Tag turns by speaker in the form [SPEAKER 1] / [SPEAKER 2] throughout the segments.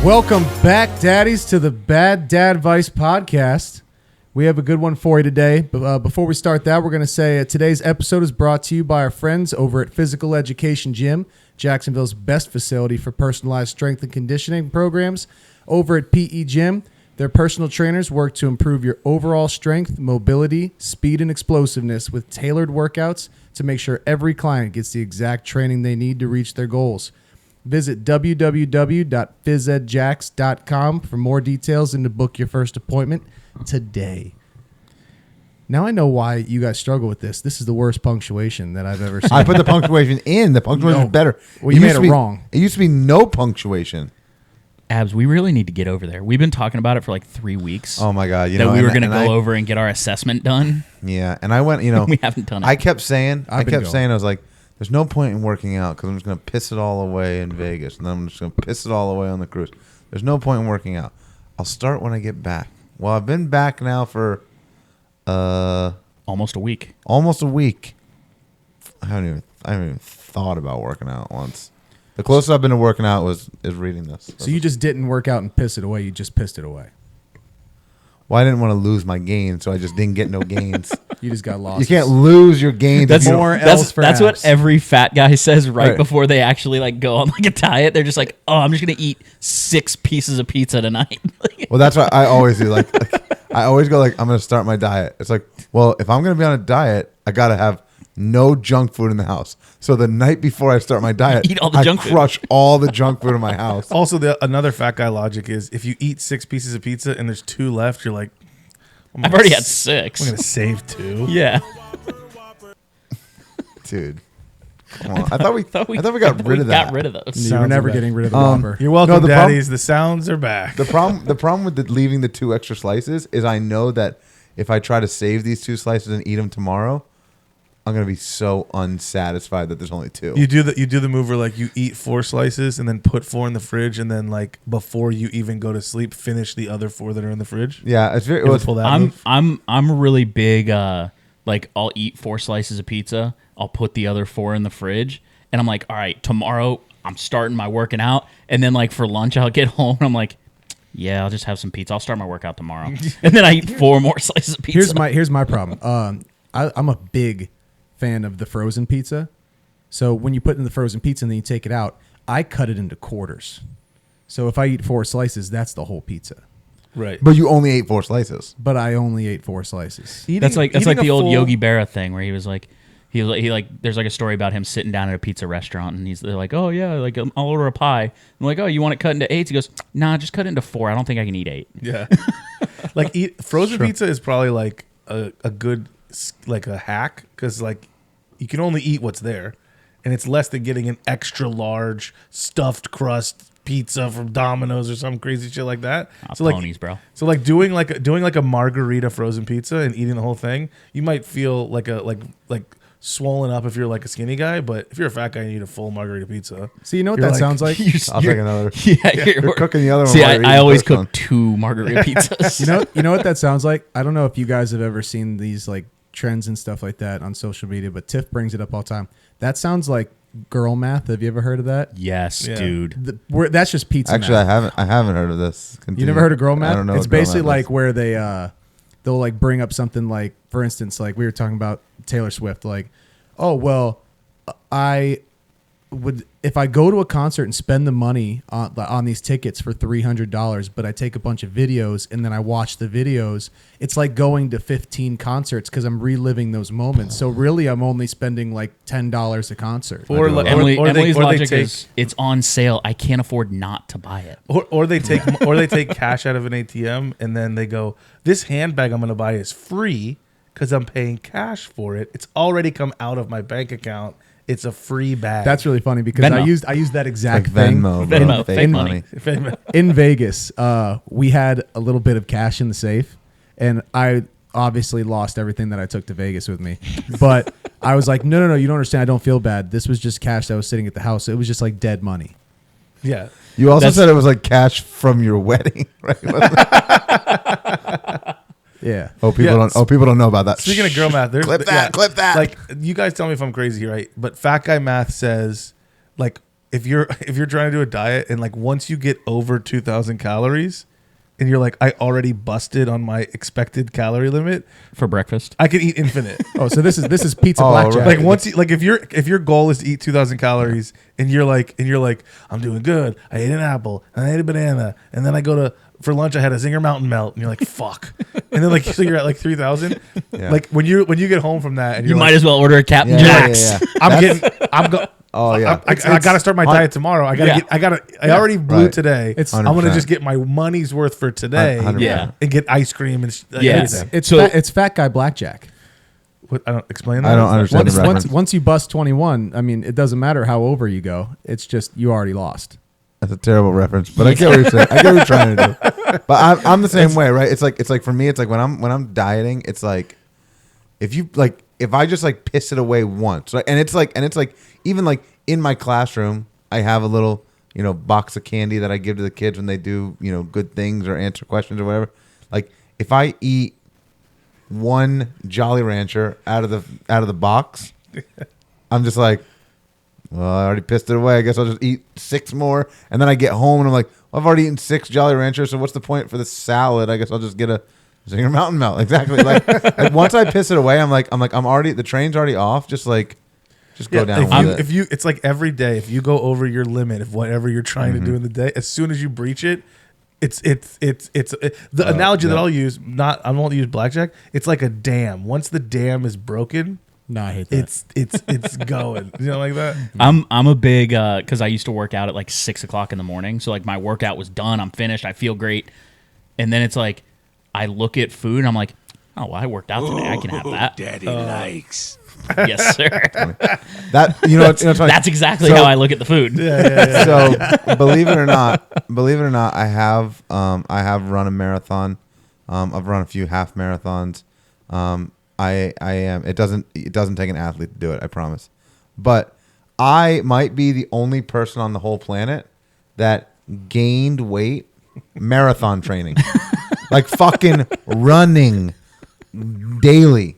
[SPEAKER 1] Welcome back, daddies, to the Bad Dad Advice podcast. We have a good one for you today. But before we start that, we're going to say today's episode is brought to you by our friends over at Physical Education Gym, Jacksonville's best facility for personalized strength and conditioning programs. Over at PE Gym, their personal trainers work to improve your overall strength, mobility, speed, and explosiveness with tailored workouts to make sure every client gets the exact training they need to reach their goals. Visit www.phys-ed-jax.com for more details and to book your first appointment today. Now I know why you guys struggle with this. This is the worst punctuation that I've ever seen.
[SPEAKER 2] I put the punctuation in. The punctuation is better.
[SPEAKER 1] Well, you made it wrong.
[SPEAKER 2] It used to be no punctuation.
[SPEAKER 3] Abs, we really need to get over there. We've been talking about it for like 3 weeks.
[SPEAKER 2] Oh my God!
[SPEAKER 3] We were going to go over and get our assessment done.
[SPEAKER 2] Yeah, and I went.
[SPEAKER 3] We haven't done it.
[SPEAKER 2] I kept saying, I was like, "There's no point in working out because I'm just going to piss it all away in Vegas, and then I'm just going to piss it all away on the cruise. There's no point in working out. I'll start when I get back." Well, I've been back now for
[SPEAKER 3] almost a week.
[SPEAKER 2] Almost a week. I haven't even thought about working out once. The closest I've been to working out is reading this.
[SPEAKER 1] So you just didn't work out and piss it away. You just pissed it away.
[SPEAKER 2] Well, I didn't want to lose my gains, so I just didn't get no gains.
[SPEAKER 1] You just got lost.
[SPEAKER 2] You can't lose your gains.
[SPEAKER 3] That's
[SPEAKER 1] That's
[SPEAKER 3] what every fat guy says right before they actually like go on like a diet. They're just like, "Oh, I'm just gonna eat 6 pieces of pizza tonight."
[SPEAKER 2] Well, that's what I always do. Like I always go like, I'm gonna start my diet. It's like, well, if I'm gonna be on a diet, I gotta have no junk food in the house. So the night before I start my diet,
[SPEAKER 3] Eat all the junk food.
[SPEAKER 2] Crush all the junk food in my house.
[SPEAKER 4] Also, another fat guy logic is if you eat 6 pieces of pizza and there's 2 left, you're like,
[SPEAKER 3] I've already had 6.
[SPEAKER 4] I'm gonna save 2.
[SPEAKER 3] Yeah,
[SPEAKER 2] Dude. Come on. I thought we got rid of that.
[SPEAKER 3] Got rid of those.
[SPEAKER 1] You were never getting rid of the Whopper.
[SPEAKER 4] You're welcome,
[SPEAKER 2] the
[SPEAKER 4] daddies. The sounds are back.
[SPEAKER 2] The problem with leaving the 2 extra slices is I know that if I try to save these 2 slices and eat them tomorrow, I'm gonna be so unsatisfied that there's only 2.
[SPEAKER 4] You do the move where like you eat 4 slices and then put 4 in the fridge, and then like before you even go to sleep, finish the other 4 that are in the fridge.
[SPEAKER 2] Yeah, it's very.
[SPEAKER 4] You ever pull that move?
[SPEAKER 3] I'm really big. Like I'll eat 4 slices of pizza. I'll put the other 4 in the fridge, and I'm like, all right, tomorrow I'm starting my working out, and then like for lunch I'll get home and I'm like, yeah, I'll just have some pizza. I'll start my workout tomorrow, and then I eat 4 more slices of pizza.
[SPEAKER 1] Here's my problem. I'm a big fan of the frozen pizza. So when you put in the frozen pizza and then you take it out, I cut it into quarters. So if I eat 4 slices, that's the whole pizza.
[SPEAKER 4] Right.
[SPEAKER 2] But you only ate 4 slices.
[SPEAKER 1] But I only ate 4 slices.
[SPEAKER 3] That's like the old Yogi Berra thing where he was like, he like there's like a story about him sitting down at a pizza restaurant and they're like, oh yeah, like I'll order a pie. I'm like, oh, you want it cut into 8s? He goes, nah, just cut it into 4. I don't think I can eat 8.
[SPEAKER 4] Yeah. Like frozen pizza is probably like a good like a hack because like you can only eat what's there, and it's less than getting an extra large stuffed crust pizza from Domino's or some crazy shit like that. So
[SPEAKER 3] ponies, bro.
[SPEAKER 4] So like doing like a margarita frozen pizza and eating the whole thing, you might feel like swollen up if you're like a skinny guy, but if you're a fat guy and you eat a full margarita pizza.
[SPEAKER 1] So you know what that sounds like?
[SPEAKER 2] I'll take another.
[SPEAKER 3] Yeah,
[SPEAKER 2] you're cooking the other one.
[SPEAKER 3] See, I always cook 2 margarita pizzas.
[SPEAKER 1] You know what that sounds like? I don't know if you guys have ever seen these like trends and stuff like that on social media, but Tiff brings it up all the time. That sounds like girl math. Have you ever heard of that?
[SPEAKER 3] Yes, yeah. Dude.
[SPEAKER 1] That's just pizza.
[SPEAKER 2] Actually,
[SPEAKER 1] math.
[SPEAKER 2] I haven't heard of this. Continue.
[SPEAKER 1] You never heard of girl math?
[SPEAKER 2] I don't know.
[SPEAKER 1] It's basically like where they'll like bring up something like, for instance, like we were talking about Taylor Swift, like, oh well, I would if I go to a concert and spend the money on these tickets for $300, but I take a bunch of videos and then I watch the videos, it's like going to 15 concerts because I'm reliving those moments. So really, I'm only spending like $10 a concert.
[SPEAKER 3] Emily's logic is it's on sale. I can't afford not to buy it.
[SPEAKER 4] Or they take cash out of an ATM and then they go, this handbag I'm going to buy is free because I'm paying cash for it. It's already come out of my bank account. It's a free bag.
[SPEAKER 1] That's really funny because
[SPEAKER 3] Venmo.
[SPEAKER 1] I used that exact
[SPEAKER 2] like
[SPEAKER 1] thing.
[SPEAKER 3] Venmo, fake money.
[SPEAKER 1] In Vegas, we had a little bit of cash in the safe, and I obviously lost everything that I took to Vegas with me. But I was like, no, you don't understand. I don't feel bad. This was just cash that was sitting at the house. It was just like dead money.
[SPEAKER 4] Yeah.
[SPEAKER 2] You also said it was like cash from your wedding, right?
[SPEAKER 1] Yeah.
[SPEAKER 2] People don't know about that.
[SPEAKER 4] Speaking of girl math, there's
[SPEAKER 2] clip that.
[SPEAKER 4] Like, you guys tell me if I'm crazy here, right? But fat guy math says, like, if you're trying to do a diet and like once you get over 2,000 calories, and you're like, I already busted on my expected calorie limit
[SPEAKER 3] For breakfast.
[SPEAKER 4] I can eat infinite.
[SPEAKER 1] Oh, so this is pizza
[SPEAKER 2] Oh,
[SPEAKER 1] blackjack.
[SPEAKER 2] right.
[SPEAKER 4] Like once you, like if your goal is to eat 2,000 calories and you're like I'm doing good. I ate an apple and I ate a banana and then I go to for lunch I had a Zinger Mountain Melt and you're like fuck. And then like so you're at like 3,000.
[SPEAKER 2] Yeah.
[SPEAKER 4] Like when you get home from that and
[SPEAKER 3] You
[SPEAKER 4] you're
[SPEAKER 3] might
[SPEAKER 4] like,
[SPEAKER 3] as well order a Captain
[SPEAKER 2] Yeah,
[SPEAKER 3] Jack's.
[SPEAKER 2] yeah, yeah.
[SPEAKER 4] I'm
[SPEAKER 2] That's-
[SPEAKER 4] getting I'm go
[SPEAKER 2] Oh yeah.
[SPEAKER 4] I got to start my diet tomorrow. I already blew
[SPEAKER 2] Right.
[SPEAKER 4] today.
[SPEAKER 1] It's
[SPEAKER 4] I'm going to
[SPEAKER 2] 100%.
[SPEAKER 4] just get my money's worth for today
[SPEAKER 2] 100%.
[SPEAKER 3] Yeah.
[SPEAKER 4] and get ice cream and
[SPEAKER 3] Yeah.
[SPEAKER 4] everything.
[SPEAKER 1] it's
[SPEAKER 3] So-
[SPEAKER 1] it's fat guy blackjack.
[SPEAKER 4] What, I don't explain that.
[SPEAKER 2] I don't understand
[SPEAKER 1] Once,
[SPEAKER 2] the reference.
[SPEAKER 1] once you bust 21, I mean, it doesn't matter how over you go. It's just you already lost.
[SPEAKER 2] That's a terrible reference, but I get what you're saying. I get what you're trying to do. But I'm the same way, right? It's like for me, it's like when I'm dieting, it's like if I just like piss it away once, right? And it's like even like in my classroom, I have a little box of candy that I give to the kids when they do good things or answer questions or whatever. Like if I eat one Jolly Rancher out of the box, I'm just like, well, I already pissed it away. I guess I'll just eat 6 more. And then I get home and I'm like, well, I've already eaten 6 Jolly Ranchers, so what's the point for the salad? I guess I'll just get a Zinger Mountain Melt. Exactly. Like once I piss it away, I'm already, the train's already off. Just go down with it.
[SPEAKER 4] If you, it's like every day. If you go over your limit of whatever you're trying to do in the day, as soon as you breach it, it's the analogy that
[SPEAKER 2] yeah.
[SPEAKER 4] I'll use. I won't use blackjack. It's like a dam. Once the dam is broken,
[SPEAKER 1] No, I hate that.
[SPEAKER 4] it's going. You know, like that.
[SPEAKER 3] I'm a big because I used to work out at like 6 o'clock in the morning. So like my workout was done. I'm finished. I feel great. And then it's like I look at food and I'm like, oh, well, I worked out today. I can have that.
[SPEAKER 5] Daddy likes.
[SPEAKER 3] Yes, sir.
[SPEAKER 2] That it's funny.
[SPEAKER 3] That's exactly
[SPEAKER 2] So-
[SPEAKER 3] how I look at the food.
[SPEAKER 2] So believe it or not, I have run a marathon. I've run a few half marathons. I am. It doesn't take an athlete to do it. I promise. But I might be the only person on the whole planet that gained weight marathon training, like fucking running daily.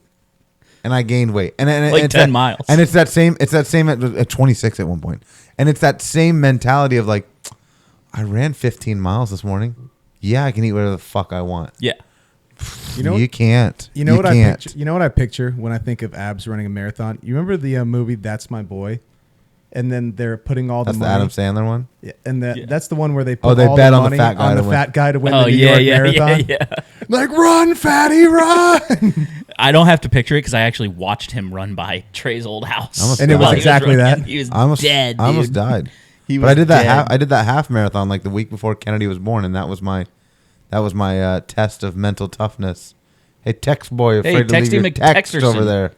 [SPEAKER 2] And I gained weight, and
[SPEAKER 3] Like
[SPEAKER 2] it's
[SPEAKER 3] 10 miles.
[SPEAKER 2] and it's that same at 26 at one point, and it's that same mentality of like, I ran 15 miles this morning. Yeah, I can eat whatever the fuck I want.
[SPEAKER 3] Yeah.
[SPEAKER 2] You can't.
[SPEAKER 1] You know what
[SPEAKER 2] can't.
[SPEAKER 1] I picture? You know what I picture when I think of abs running a marathon? You remember the movie That's My Boy? And then they're putting all
[SPEAKER 2] That's
[SPEAKER 1] the
[SPEAKER 2] the
[SPEAKER 1] money.
[SPEAKER 2] Adam Sandler one.
[SPEAKER 1] Yeah, and that's the one where they put
[SPEAKER 2] they
[SPEAKER 1] all
[SPEAKER 2] bet
[SPEAKER 1] the
[SPEAKER 2] on the
[SPEAKER 1] money
[SPEAKER 2] fat guy
[SPEAKER 1] on
[SPEAKER 2] to
[SPEAKER 1] the
[SPEAKER 2] win.
[SPEAKER 1] fat guy to win
[SPEAKER 3] Oh
[SPEAKER 1] the New
[SPEAKER 3] yeah,
[SPEAKER 1] York
[SPEAKER 3] yeah,
[SPEAKER 1] Marathon.
[SPEAKER 3] yeah.
[SPEAKER 1] Like, run, fatty, run!
[SPEAKER 3] I don't have to picture it because I actually watched him run by Trey's old house.
[SPEAKER 2] Almost
[SPEAKER 1] And it was
[SPEAKER 3] While he
[SPEAKER 1] exactly
[SPEAKER 3] running.
[SPEAKER 1] that.
[SPEAKER 3] He was
[SPEAKER 2] I almost
[SPEAKER 3] dead.
[SPEAKER 2] I almost
[SPEAKER 3] dude.
[SPEAKER 2] died.
[SPEAKER 3] He
[SPEAKER 2] But
[SPEAKER 3] was
[SPEAKER 2] I did that.
[SPEAKER 3] dead.
[SPEAKER 2] I did that half marathon like the week before Kennedy was born, and that was my test of mental toughness. Hey, text boy,
[SPEAKER 3] Hey,
[SPEAKER 2] afraid to leave
[SPEAKER 3] Texty
[SPEAKER 2] your text
[SPEAKER 3] McTexterson.
[SPEAKER 2] over there.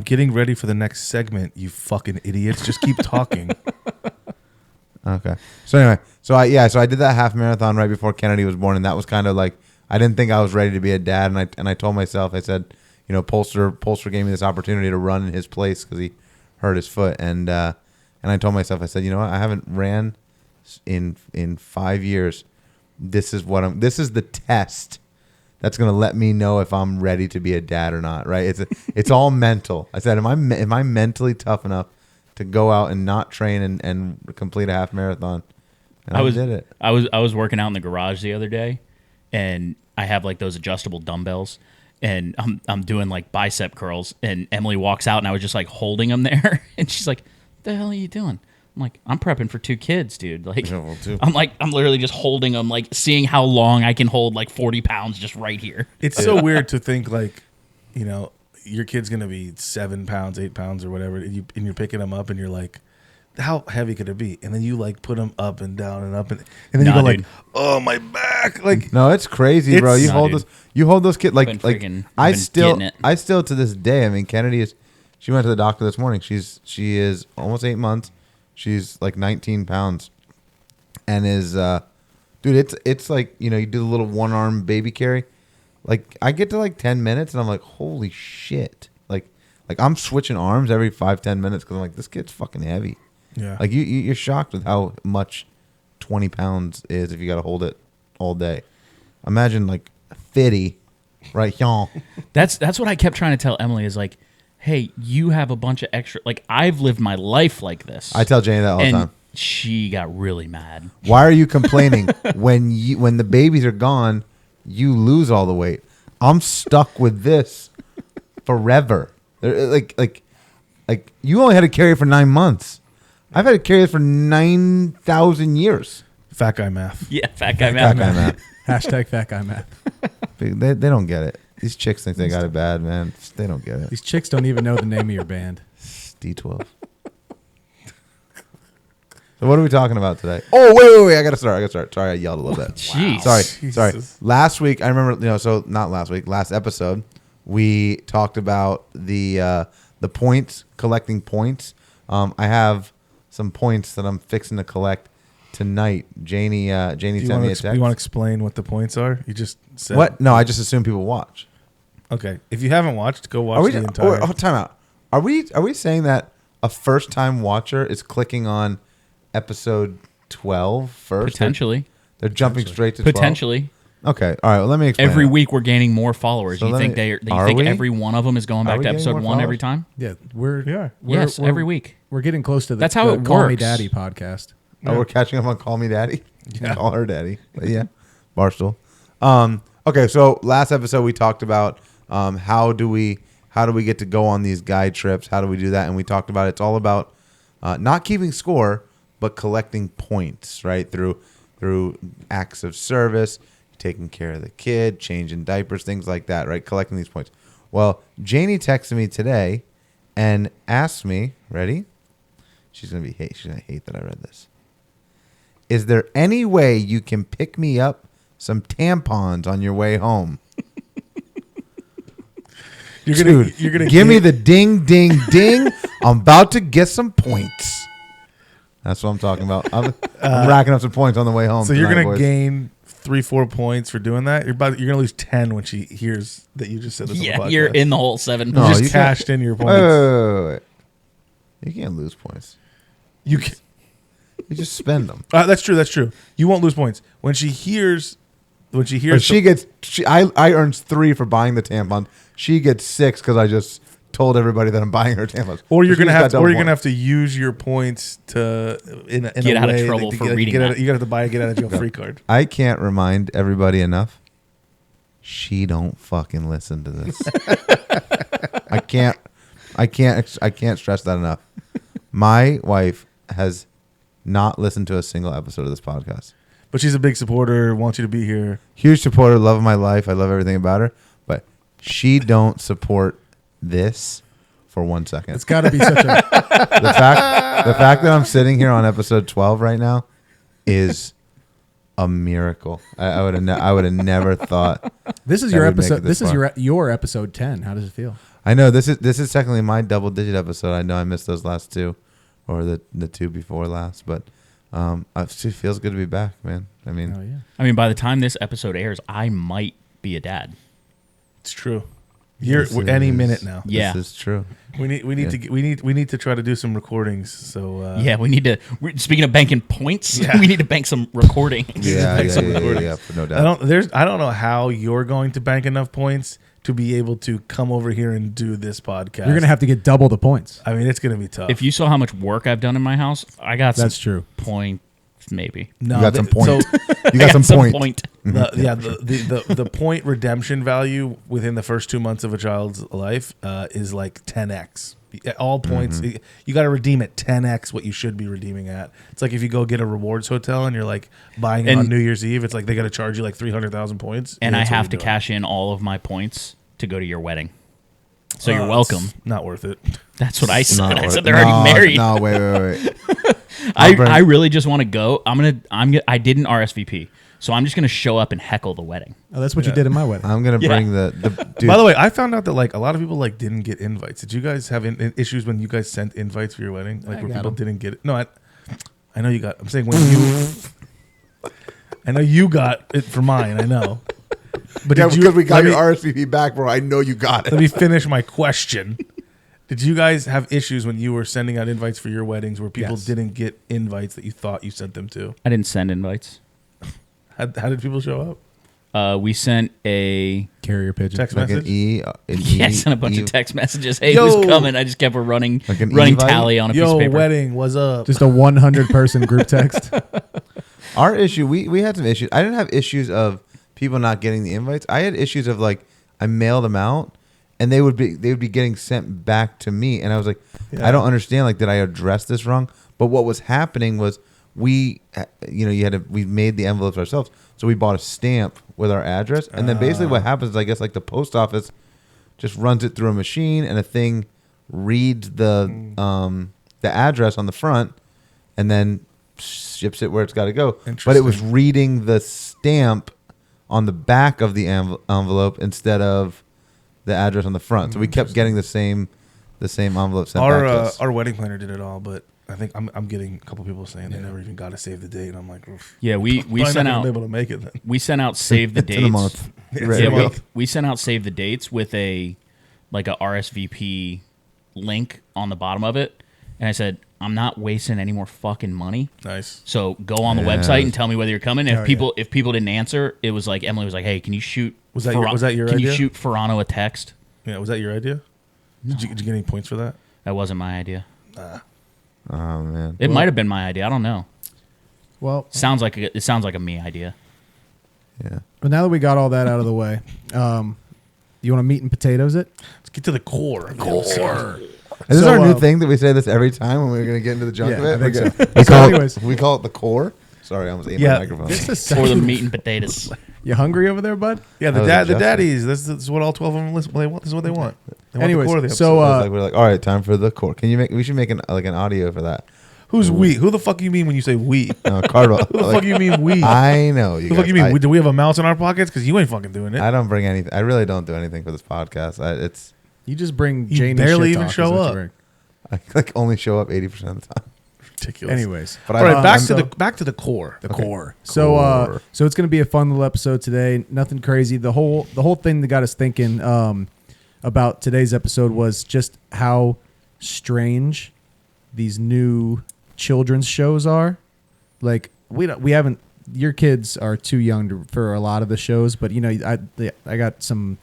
[SPEAKER 4] Getting ready for the next segment. You fucking idiots. Just keep talking.
[SPEAKER 2] Okay. So anyway, so I did that half marathon right before Kennedy was born, and that was kind of like I didn't think I was ready to be a dad, and I told myself, I said, Polster gave me this opportunity to run in his place because he hurt his foot, and I told myself, I said, you know what, I haven't ran in 5 years. This is the test that's gonna let me know if I'm ready to be a dad or not. Right? It's all mental. I said, am I mentally tough enough to go out and not train and complete a half marathon? And I did it.
[SPEAKER 3] I was working out in the garage the other day, and I have like those adjustable dumbbells, and I'm doing like bicep curls, and Emily walks out, and I was just like holding them there, and she's like, "What the hell are you doing?" I'm like, "I'm prepping for 2 kids, dude." Like,
[SPEAKER 2] Yeah, well, too.
[SPEAKER 3] I'm literally just holding them, like seeing how long I can hold like 40 pounds just right here.
[SPEAKER 4] It's so weird to think like, your kid's gonna be 7 pounds, 8 pounds, or whatever, and you're picking them up, and you're like, how heavy could it be? And then you like put them up and down and up, and then you
[SPEAKER 3] Nah,
[SPEAKER 4] go
[SPEAKER 3] dude.
[SPEAKER 4] like, oh my back, like
[SPEAKER 2] No, it's crazy, bro.
[SPEAKER 4] It's-
[SPEAKER 3] Nah, dude.
[SPEAKER 2] You hold those kids
[SPEAKER 3] Been
[SPEAKER 2] like
[SPEAKER 3] freaking-
[SPEAKER 2] I
[SPEAKER 3] been
[SPEAKER 2] still
[SPEAKER 3] getting it.
[SPEAKER 2] I still to this day. I mean, Kennedy she went to the doctor this morning. She is almost 8 months. She's like 19 pounds, and is dude. It's like you do the little one arm baby carry. Like I get to like 10 minutes, and I'm like, holy shit! Like I'm switching arms every 5-10 minutes because I'm like, this kid's fucking heavy.
[SPEAKER 4] yeah.
[SPEAKER 2] Like you're shocked with how much 20 pounds is if you got to hold it all day. Imagine like 50, right? Y'all.
[SPEAKER 3] That's what I kept trying to tell Emily is like, hey, you have a bunch of extra. Like, I've lived my life like this.
[SPEAKER 2] I tell Janie that all the
[SPEAKER 3] and
[SPEAKER 2] time.
[SPEAKER 3] she got really mad.
[SPEAKER 2] Why are you complaining when the babies are gone? You lose all the weight. I'm stuck with this forever. Like you only had to carry it for 9 months. I've had to carry it for 9,000 years.
[SPEAKER 4] Fat guy math.
[SPEAKER 3] Yeah, fat guy
[SPEAKER 2] Fat
[SPEAKER 3] math.
[SPEAKER 2] guy math.
[SPEAKER 1] Hashtag fat guy math.
[SPEAKER 2] They don't get it. These chicks think they got it bad, man. They don't get it.
[SPEAKER 1] These chicks don't even know the name of your band.
[SPEAKER 2] D12. So what are we talking about today? Oh, wait. I got to start. Sorry, I yelled a little bit.
[SPEAKER 3] Jeez.
[SPEAKER 2] Sorry.
[SPEAKER 4] Jesus.
[SPEAKER 2] Last week, I remember, so not last week, last episode, we talked about the points, collecting points. I have some points that I'm fixing to collect tonight. Janie sent me a text.
[SPEAKER 4] You want to explain what the points are? You just said
[SPEAKER 2] What? No, I just assume people watch.
[SPEAKER 4] Okay, if you haven't watched, go watch the entire.
[SPEAKER 2] Time out. Are we saying that a first time watcher is clicking on episode 12 first?
[SPEAKER 3] Potentially.
[SPEAKER 2] They're jumping straight to 12?
[SPEAKER 3] Potentially.
[SPEAKER 2] Okay. All right. Well, let me explain.
[SPEAKER 3] Every
[SPEAKER 2] it.
[SPEAKER 3] week we're gaining more followers.
[SPEAKER 2] So
[SPEAKER 3] You think
[SPEAKER 2] we?
[SPEAKER 3] every one of them is going
[SPEAKER 2] Are
[SPEAKER 3] back
[SPEAKER 2] we
[SPEAKER 3] to
[SPEAKER 2] getting
[SPEAKER 3] episode
[SPEAKER 2] more
[SPEAKER 3] 1 every
[SPEAKER 2] followers?
[SPEAKER 3] time?
[SPEAKER 1] Yeah, we're
[SPEAKER 3] Yes, every week.
[SPEAKER 1] We're getting close to the,
[SPEAKER 3] That's how
[SPEAKER 1] the
[SPEAKER 3] it
[SPEAKER 1] Call Me
[SPEAKER 3] works.
[SPEAKER 1] Daddy podcast.
[SPEAKER 2] Oh, we're catching up on Call Me Daddy.
[SPEAKER 4] Yeah.
[SPEAKER 2] Call her Daddy. But yeah. Barstool. Okay. So last episode we talked about how do we get to go on these guide trips? How do we do that? And we talked about it's all about not keeping score, but collecting points, right? Through acts of service, taking care of the kid, changing diapers, things like that, right? Collecting these points. Well, Janie texted me today and asked me, ready? She's gonna hate that I read this. Is there any way you can pick me up some tampons on your way home? You're gonna give me the ding, ding, ding. I'm about to get some points. That's what I'm talking about. I'm racking up some points on the way home.
[SPEAKER 4] So you're
[SPEAKER 2] tonight,
[SPEAKER 4] gonna
[SPEAKER 2] boys.
[SPEAKER 4] gain 3-4 points for doing that. You're gonna lose 10 when she hears that you just said this.
[SPEAKER 3] Yeah,
[SPEAKER 4] on the
[SPEAKER 3] you're
[SPEAKER 4] podcast.
[SPEAKER 3] in the whole 7
[SPEAKER 2] No,
[SPEAKER 4] You
[SPEAKER 3] points.
[SPEAKER 4] just
[SPEAKER 2] you can't-
[SPEAKER 4] cashed in your
[SPEAKER 2] Wait,
[SPEAKER 4] points.
[SPEAKER 2] wait. You can't lose points.
[SPEAKER 4] You can,
[SPEAKER 2] You just spend them.
[SPEAKER 4] that's true. You won't lose points when she hears.
[SPEAKER 2] But I earns 3 for buying the tampon. She gets 6 because I just told everybody that I'm buying her tampons.
[SPEAKER 4] Or you're
[SPEAKER 2] So she
[SPEAKER 4] gonna
[SPEAKER 2] just
[SPEAKER 4] have
[SPEAKER 2] got
[SPEAKER 4] to, or
[SPEAKER 2] double
[SPEAKER 4] you're gonna
[SPEAKER 2] points.
[SPEAKER 4] have to use your points to in a
[SPEAKER 3] Get out of
[SPEAKER 4] way
[SPEAKER 3] trouble
[SPEAKER 4] to
[SPEAKER 3] for
[SPEAKER 4] get,
[SPEAKER 3] reading
[SPEAKER 4] get out,
[SPEAKER 3] that.
[SPEAKER 4] you got to buy a get out of jail free card.
[SPEAKER 2] I can't remind everybody enough. She don't fucking listen to this. I can't stress that enough. My wife has not listened to a single episode of this podcast.
[SPEAKER 4] But she's a big supporter. Wants you to be here.
[SPEAKER 2] Huge supporter, love of my life. I love everything about her. But she don't support this for 1 second.
[SPEAKER 1] It's got to be such a.
[SPEAKER 2] The fact that I'm sitting here on episode 12 right now is a miracle. I would have never thought.
[SPEAKER 1] This is
[SPEAKER 2] that
[SPEAKER 1] your
[SPEAKER 2] we'd make
[SPEAKER 1] episode.
[SPEAKER 2] it
[SPEAKER 1] This is
[SPEAKER 2] far.
[SPEAKER 1] your episode 10. How does it feel?
[SPEAKER 2] I know this is technically my double digit episode. I know I missed those last 2, or the 2 before last, but it feels good to be back, man. I mean,
[SPEAKER 1] Oh yeah.
[SPEAKER 3] I mean, by the time this episode airs, I might be a dad.
[SPEAKER 4] It's true.
[SPEAKER 2] This
[SPEAKER 4] We're any
[SPEAKER 2] is-
[SPEAKER 4] minute now.
[SPEAKER 3] Yeah.
[SPEAKER 2] This is true.
[SPEAKER 4] We need
[SPEAKER 2] Yeah.
[SPEAKER 4] we need to try to do some recordings. So
[SPEAKER 3] Yeah, we need to. Speaking of banking points,
[SPEAKER 4] Yeah.
[SPEAKER 3] we need to bank some recording.
[SPEAKER 2] Yeah,
[SPEAKER 4] Make some recordings.
[SPEAKER 2] yeah, for no doubt.
[SPEAKER 4] I don't know how you're going to bank enough points to be able to come over here and do this podcast.
[SPEAKER 1] You're gonna have to get double the points.
[SPEAKER 4] I mean, it's gonna be tough.
[SPEAKER 3] If you saw how much work I've done in my house, I got
[SPEAKER 1] That's
[SPEAKER 3] some
[SPEAKER 1] true.
[SPEAKER 3] points, maybe.
[SPEAKER 4] no,
[SPEAKER 2] You got some point.
[SPEAKER 4] So
[SPEAKER 2] You got some point.
[SPEAKER 3] point.
[SPEAKER 4] the point redemption value within the first 2 months of a child's life is like 10x. All points, you got to redeem at 10x what you should be redeeming at. It's like if you go get a rewards hotel and you're like buying it
[SPEAKER 3] And-
[SPEAKER 4] on New Year's Eve, it's like they got to charge you like 300,000 points.
[SPEAKER 3] And I
[SPEAKER 4] That's what
[SPEAKER 3] have
[SPEAKER 4] you're
[SPEAKER 3] to
[SPEAKER 4] doing.
[SPEAKER 3] cash in all of my points to go to your wedding. So you're
[SPEAKER 4] It's
[SPEAKER 3] welcome.
[SPEAKER 4] Not worth it.
[SPEAKER 3] That's what I said.
[SPEAKER 2] Not
[SPEAKER 3] I
[SPEAKER 2] worth-
[SPEAKER 3] said they're already married.
[SPEAKER 2] No, wait.
[SPEAKER 3] I really just want to go. I didn't RSVP, so I'm just gonna show up and heckle the wedding.
[SPEAKER 1] Oh, that's what you did in my wedding.
[SPEAKER 2] I'm gonna
[SPEAKER 3] Yeah.
[SPEAKER 2] bring the dude.
[SPEAKER 4] By the way, I found out that like a lot of people like didn't get invites. Did you guys have issues when you guys sent invites for your wedding? Like
[SPEAKER 1] I
[SPEAKER 4] where
[SPEAKER 1] got
[SPEAKER 4] people
[SPEAKER 1] 'em.
[SPEAKER 4] didn't get it? No, I know you got. I'm saying when you. I know you got it for mine. I know. But
[SPEAKER 2] yeah,
[SPEAKER 4] did you,
[SPEAKER 2] because we got
[SPEAKER 4] let me-
[SPEAKER 2] your RSVP back, bro. I know you got
[SPEAKER 4] Let
[SPEAKER 2] it.
[SPEAKER 4] me finish my question. Did you guys have issues when you were sending out invites for your weddings where people
[SPEAKER 1] Yes.
[SPEAKER 4] didn't get invites that you thought you sent them to?
[SPEAKER 3] I didn't send invites.
[SPEAKER 4] How did people show up?
[SPEAKER 3] We sent a
[SPEAKER 1] Carrier pigeon.
[SPEAKER 4] Text
[SPEAKER 2] Like
[SPEAKER 4] message.
[SPEAKER 3] yeah, sent a bunch of text messages. Hey,
[SPEAKER 4] Yo.
[SPEAKER 3] who's coming? I just kept a running
[SPEAKER 2] Like an
[SPEAKER 3] running
[SPEAKER 2] e-vite?
[SPEAKER 3] tally on a piece of
[SPEAKER 4] Yo,
[SPEAKER 3] paper.
[SPEAKER 4] wedding, what's up?
[SPEAKER 1] Just a 100-person group text.
[SPEAKER 2] Our issue, we had some issues. I didn't have issues of people not getting the invites. I had issues of like I mailed them out, and they would be getting sent back to me, and I was like,
[SPEAKER 4] Yeah.
[SPEAKER 2] I don't understand. Like, did I address this wrong? But what was happening was we made the envelopes ourselves, so we bought a stamp with our address, and then basically what happens is I guess like the post office just runs it through a machine, and a thing reads the address on the front, and then ships it where it's got to go. But it was reading the stamp on the back of the envelope instead of the address on the front. So we kept getting the same envelope sent back to us.
[SPEAKER 4] Our wedding planner did it all, but I think I'm getting a couple people saying they never even got to save the date, and I'm like, oof.
[SPEAKER 3] Yeah, we
[SPEAKER 4] Probably not
[SPEAKER 3] sent
[SPEAKER 4] gonna
[SPEAKER 3] out
[SPEAKER 4] be able to make it then.
[SPEAKER 3] we sent out save the
[SPEAKER 2] It's
[SPEAKER 3] dates.
[SPEAKER 2] in a month.
[SPEAKER 4] Yeah,
[SPEAKER 3] Yeah, we sent out save the dates with a RSVP link on the bottom of it, and I said, I'm not wasting any more fucking money.
[SPEAKER 4] Nice.
[SPEAKER 3] So go on the
[SPEAKER 2] Yeah.
[SPEAKER 3] website and tell me whether you're coming.
[SPEAKER 1] Oh,
[SPEAKER 3] If people didn't answer, it was like Emily was like, "Hey, can you shoot?
[SPEAKER 4] Was that your
[SPEAKER 3] Can you
[SPEAKER 4] idea?
[SPEAKER 3] shoot Ferrano a text?"
[SPEAKER 4] Yeah, was that your idea? Did you get any points for that?
[SPEAKER 3] That wasn't my idea.
[SPEAKER 2] Oh man.
[SPEAKER 3] It might have been my idea. I don't know.
[SPEAKER 1] Well,
[SPEAKER 3] It sounds like a me idea.
[SPEAKER 2] Yeah.
[SPEAKER 1] but now that we got all that out of the way, you want to meat and potatoes it?
[SPEAKER 4] Let's get to the core.
[SPEAKER 2] Is this
[SPEAKER 1] So,
[SPEAKER 2] our new thing that we say this every time when we're going to get into the junk
[SPEAKER 1] Yeah,
[SPEAKER 2] of it?
[SPEAKER 1] I think
[SPEAKER 2] We're
[SPEAKER 1] so.
[SPEAKER 2] gonna-
[SPEAKER 1] So anyways.
[SPEAKER 2] we call it the core. Sorry, I almost ate
[SPEAKER 4] Yeah.
[SPEAKER 2] my microphone.
[SPEAKER 1] This is
[SPEAKER 3] Or the meat and potatoes.
[SPEAKER 1] You hungry over there, bud?
[SPEAKER 4] Yeah,
[SPEAKER 2] That was
[SPEAKER 4] the
[SPEAKER 2] adjusted.
[SPEAKER 4] daddies. This is what all 12 of them listen. They want. This is what they want. They want
[SPEAKER 1] Anyways,
[SPEAKER 4] the core of the
[SPEAKER 1] so,
[SPEAKER 4] episode.
[SPEAKER 2] We're like, all right, time for the core. Can you make? We should make an audio for that.
[SPEAKER 4] Who's we? Who the fuck you mean when you say we?
[SPEAKER 2] Cardwell.
[SPEAKER 4] Who the fuck you mean we?
[SPEAKER 2] I know.
[SPEAKER 4] Who the fuck you mean? Do we have a mouse in our pockets? Because you ain't fucking doing it.
[SPEAKER 2] I don't bring anything. I really don't do anything for this podcast. It's
[SPEAKER 1] You just bring
[SPEAKER 4] You
[SPEAKER 1] Jane.
[SPEAKER 4] barely
[SPEAKER 1] shit
[SPEAKER 4] even
[SPEAKER 1] talk,
[SPEAKER 4] show
[SPEAKER 1] is what you
[SPEAKER 4] up.
[SPEAKER 1] bring.
[SPEAKER 2] I like only show up 80% of the time.
[SPEAKER 4] Ridiculous.
[SPEAKER 1] Anyways,
[SPEAKER 2] But
[SPEAKER 4] all right, back
[SPEAKER 1] so-
[SPEAKER 4] to the core.
[SPEAKER 1] the
[SPEAKER 2] Okay.
[SPEAKER 1] core. So
[SPEAKER 2] Core.
[SPEAKER 1] so it's gonna be a fun little episode today. Nothing crazy. The whole thing that got us thinking about today's episode was just how strange these new children's shows are. Like we haven't. Your kids are too young for a lot of the shows, but you know I got some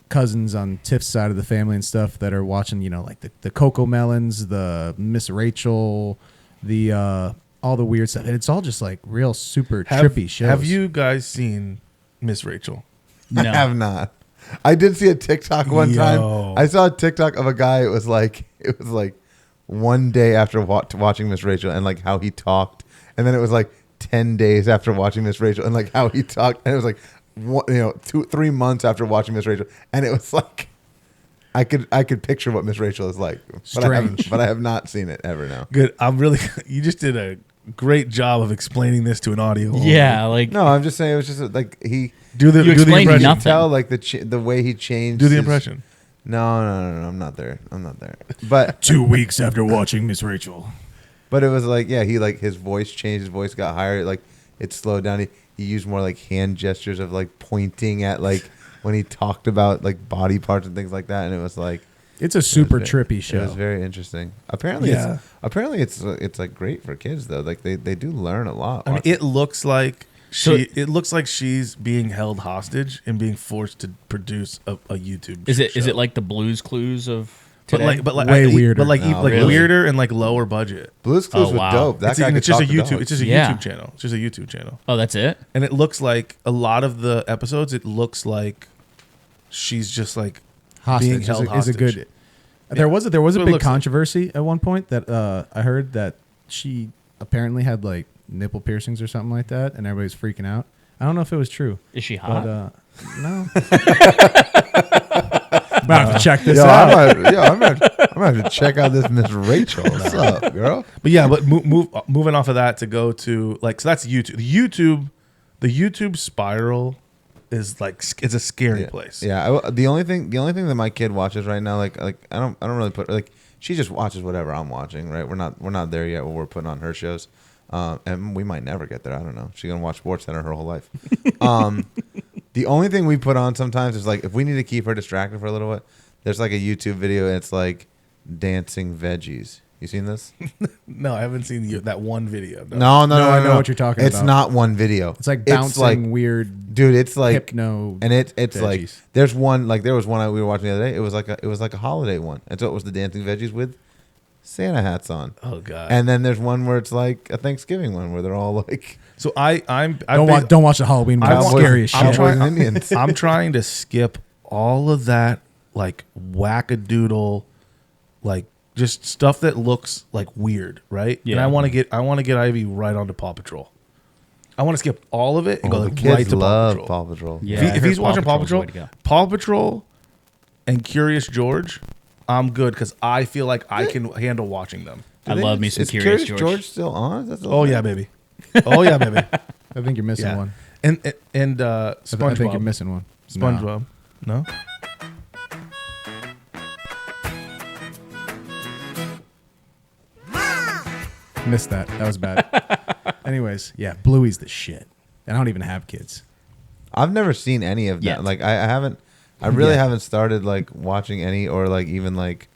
[SPEAKER 1] cousins on Tiff's side of the family and stuff that are watching, you know, like the Coco Melons, the Miss Rachel, the all the weird stuff, and it's all just like real super trippy shows.
[SPEAKER 4] Have you guys seen Miss Rachel?
[SPEAKER 2] I have not. I did see a TikTok one
[SPEAKER 4] Yo.
[SPEAKER 2] time. I saw a TikTok of a guy. It was like one day after watching Miss Rachel and like how he talked, and then it was like 10 days after watching Miss Rachel and like how he talked, and it was like 2-3 months after watching Miss Rachel, and it was like I could picture what Miss Rachel is like,
[SPEAKER 1] Strange.
[SPEAKER 2] but I have not seen it ever now.
[SPEAKER 4] Good. You just did a great job of explaining this to an audio.
[SPEAKER 3] Yeah, like
[SPEAKER 2] No, I'm just saying it was just like he
[SPEAKER 4] Do the
[SPEAKER 3] You
[SPEAKER 4] do the
[SPEAKER 3] explained
[SPEAKER 4] impression.
[SPEAKER 3] nothing.
[SPEAKER 2] tell like the way he changed.
[SPEAKER 4] Do the
[SPEAKER 2] his-
[SPEAKER 4] impression.
[SPEAKER 2] No, I'm not there. But
[SPEAKER 1] 2 weeks after watching Miss Rachel.
[SPEAKER 2] But it was like, yeah, he like his voice changed. His voice got higher. Like it slowed down. He used more like hand gestures of like pointing at like when he talked about like body parts and things like that. And it was like
[SPEAKER 1] It's a super
[SPEAKER 2] it was ve-
[SPEAKER 1] trippy
[SPEAKER 2] It
[SPEAKER 1] show.
[SPEAKER 2] was very interesting. Apparently,
[SPEAKER 4] Yeah.
[SPEAKER 2] it's like great for kids though. Like they do learn a lot.
[SPEAKER 4] I mean, it looks like
[SPEAKER 3] So-
[SPEAKER 4] it looks like she's being held hostage and being forced to produce a YouTube.
[SPEAKER 3] is
[SPEAKER 4] show.
[SPEAKER 3] it like the Blues Clues of
[SPEAKER 4] But
[SPEAKER 3] today?
[SPEAKER 4] like
[SPEAKER 1] Way weirder.
[SPEAKER 4] But like
[SPEAKER 2] Oh,
[SPEAKER 4] like
[SPEAKER 2] really?
[SPEAKER 4] weirder and like lower budget.
[SPEAKER 2] Blue's Clues
[SPEAKER 3] Oh,
[SPEAKER 2] was
[SPEAKER 3] wow.
[SPEAKER 2] dope. That guy could
[SPEAKER 4] It's just a
[SPEAKER 2] talk to
[SPEAKER 4] YouTube.
[SPEAKER 2] dogs.
[SPEAKER 4] It's just a
[SPEAKER 3] Yeah.
[SPEAKER 4] YouTube channel. It's just a YouTube channel.
[SPEAKER 3] Oh, that's it.
[SPEAKER 4] And it looks like a lot of the episodes. It looks like she's just like
[SPEAKER 1] Hostage
[SPEAKER 4] being held
[SPEAKER 1] is a
[SPEAKER 4] hostage.
[SPEAKER 1] good. There was a
[SPEAKER 4] That's what it
[SPEAKER 1] big
[SPEAKER 4] looks like.
[SPEAKER 1] controversy at one point that I heard that she apparently had like nipple piercings or something like that, and everybody's freaking out. I don't know if it was true,
[SPEAKER 3] Is she hot?
[SPEAKER 1] but no. I'm gonna have to check this
[SPEAKER 2] Yo,
[SPEAKER 1] out.
[SPEAKER 2] I'm gonna have to check out this Miss Rachel. What's up, girl?
[SPEAKER 4] But yeah, but moving off of that to go to like so that's YouTube. The YouTube spiral is like it's a scary place.
[SPEAKER 2] Yeah, the only thing that my kid watches right now, like I don't really put like she just watches whatever I'm watching. Right, we're not there yet where we're putting on her shows, and we might never get there. I don't know. She's gonna watch SportsCenter her whole life. The only thing we put on sometimes is like if we need to keep her distracted for a little bit. There's like a YouTube video and it's like dancing veggies. You seen this?
[SPEAKER 4] No, I haven't seen that one video.
[SPEAKER 2] No.
[SPEAKER 1] I know what you're talking
[SPEAKER 2] It's
[SPEAKER 1] about.
[SPEAKER 2] not one video.
[SPEAKER 1] It's like bouncing weird,
[SPEAKER 2] dude. It's like
[SPEAKER 1] hypno,
[SPEAKER 2] and it's
[SPEAKER 1] veggies.
[SPEAKER 2] like there's one like there was one we were watching the other day. It was like a holiday one, and so it was the dancing veggies with Santa hats on.
[SPEAKER 4] Oh god.
[SPEAKER 2] And then there's one where it's like a Thanksgiving one where they're all like
[SPEAKER 4] So
[SPEAKER 1] don't watch the Halloween one. It's scary as shit.
[SPEAKER 2] Cowboys and Indians.
[SPEAKER 4] I'm trying to skip all of that like wackadoodle, like just stuff that looks like weird, right?
[SPEAKER 3] Yeah.
[SPEAKER 4] And I want to get Ivy right onto Paw Patrol. I want to skip all of it and go
[SPEAKER 2] the
[SPEAKER 4] like
[SPEAKER 2] kids
[SPEAKER 4] right to
[SPEAKER 2] love
[SPEAKER 4] Paw Patrol.
[SPEAKER 3] Yeah,
[SPEAKER 4] If
[SPEAKER 3] I
[SPEAKER 4] he's
[SPEAKER 3] heard
[SPEAKER 4] watching Paw
[SPEAKER 3] Patrol's the
[SPEAKER 4] Patrol,
[SPEAKER 3] way to go.
[SPEAKER 4] Paw Patrol and Curious George, I'm good because I feel like I can handle watching them.
[SPEAKER 3] I love me some
[SPEAKER 2] Is
[SPEAKER 3] Curious George.
[SPEAKER 2] still on? Is that still
[SPEAKER 4] Oh
[SPEAKER 2] on?
[SPEAKER 4] yeah, baby. Oh yeah, baby.
[SPEAKER 1] I think you're missing
[SPEAKER 4] Yeah.
[SPEAKER 1] one.
[SPEAKER 4] And
[SPEAKER 1] SpongeBob. I think you're
[SPEAKER 4] SpongeBob.
[SPEAKER 1] missing one.
[SPEAKER 4] SpongeBob. No.
[SPEAKER 1] Missed that. That was bad. Anyways, yeah, Bluey's the shit. And I don't even have kids.
[SPEAKER 2] I've never seen any of that.
[SPEAKER 3] Yet.
[SPEAKER 2] Like I haven't. I really
[SPEAKER 1] Yet.
[SPEAKER 2] haven't started like watching any or like even like,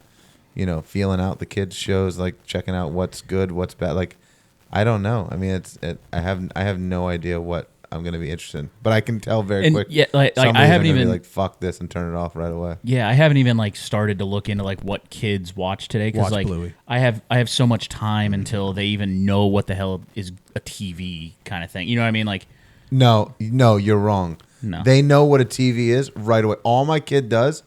[SPEAKER 2] feeling out the kids shows, like checking out what's good, what's bad. Like, I don't know. I mean, I have no idea what I'm gonna be interested in, but I can tell very
[SPEAKER 3] And
[SPEAKER 2] quick.
[SPEAKER 3] yeah, like I
[SPEAKER 2] somebody's
[SPEAKER 3] haven't
[SPEAKER 2] gonna be
[SPEAKER 3] even
[SPEAKER 2] like fuck this and turn it off right away.
[SPEAKER 3] Yeah, I haven't even like started to look into like what kids watch today because
[SPEAKER 1] Watch
[SPEAKER 3] like
[SPEAKER 1] Bluey.
[SPEAKER 3] I have so much time until they even know what the hell is a TV kind of thing. You know what I mean? Like
[SPEAKER 2] No, you're wrong.
[SPEAKER 3] No.
[SPEAKER 2] They know what a TV is right away. All my kid does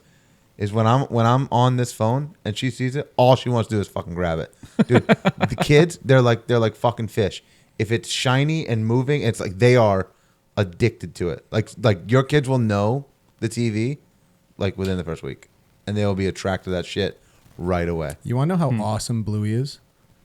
[SPEAKER 2] is when I'm on this phone and she sees it, all she wants to do is fucking grab it. Dude, the kids, they're like fucking fish. If it's shiny and moving, it's like they are addicted to it. Like your kids will know the TV like within the first week, and they will be attracted to that shit right away.
[SPEAKER 1] You want to know how awesome Bluey is?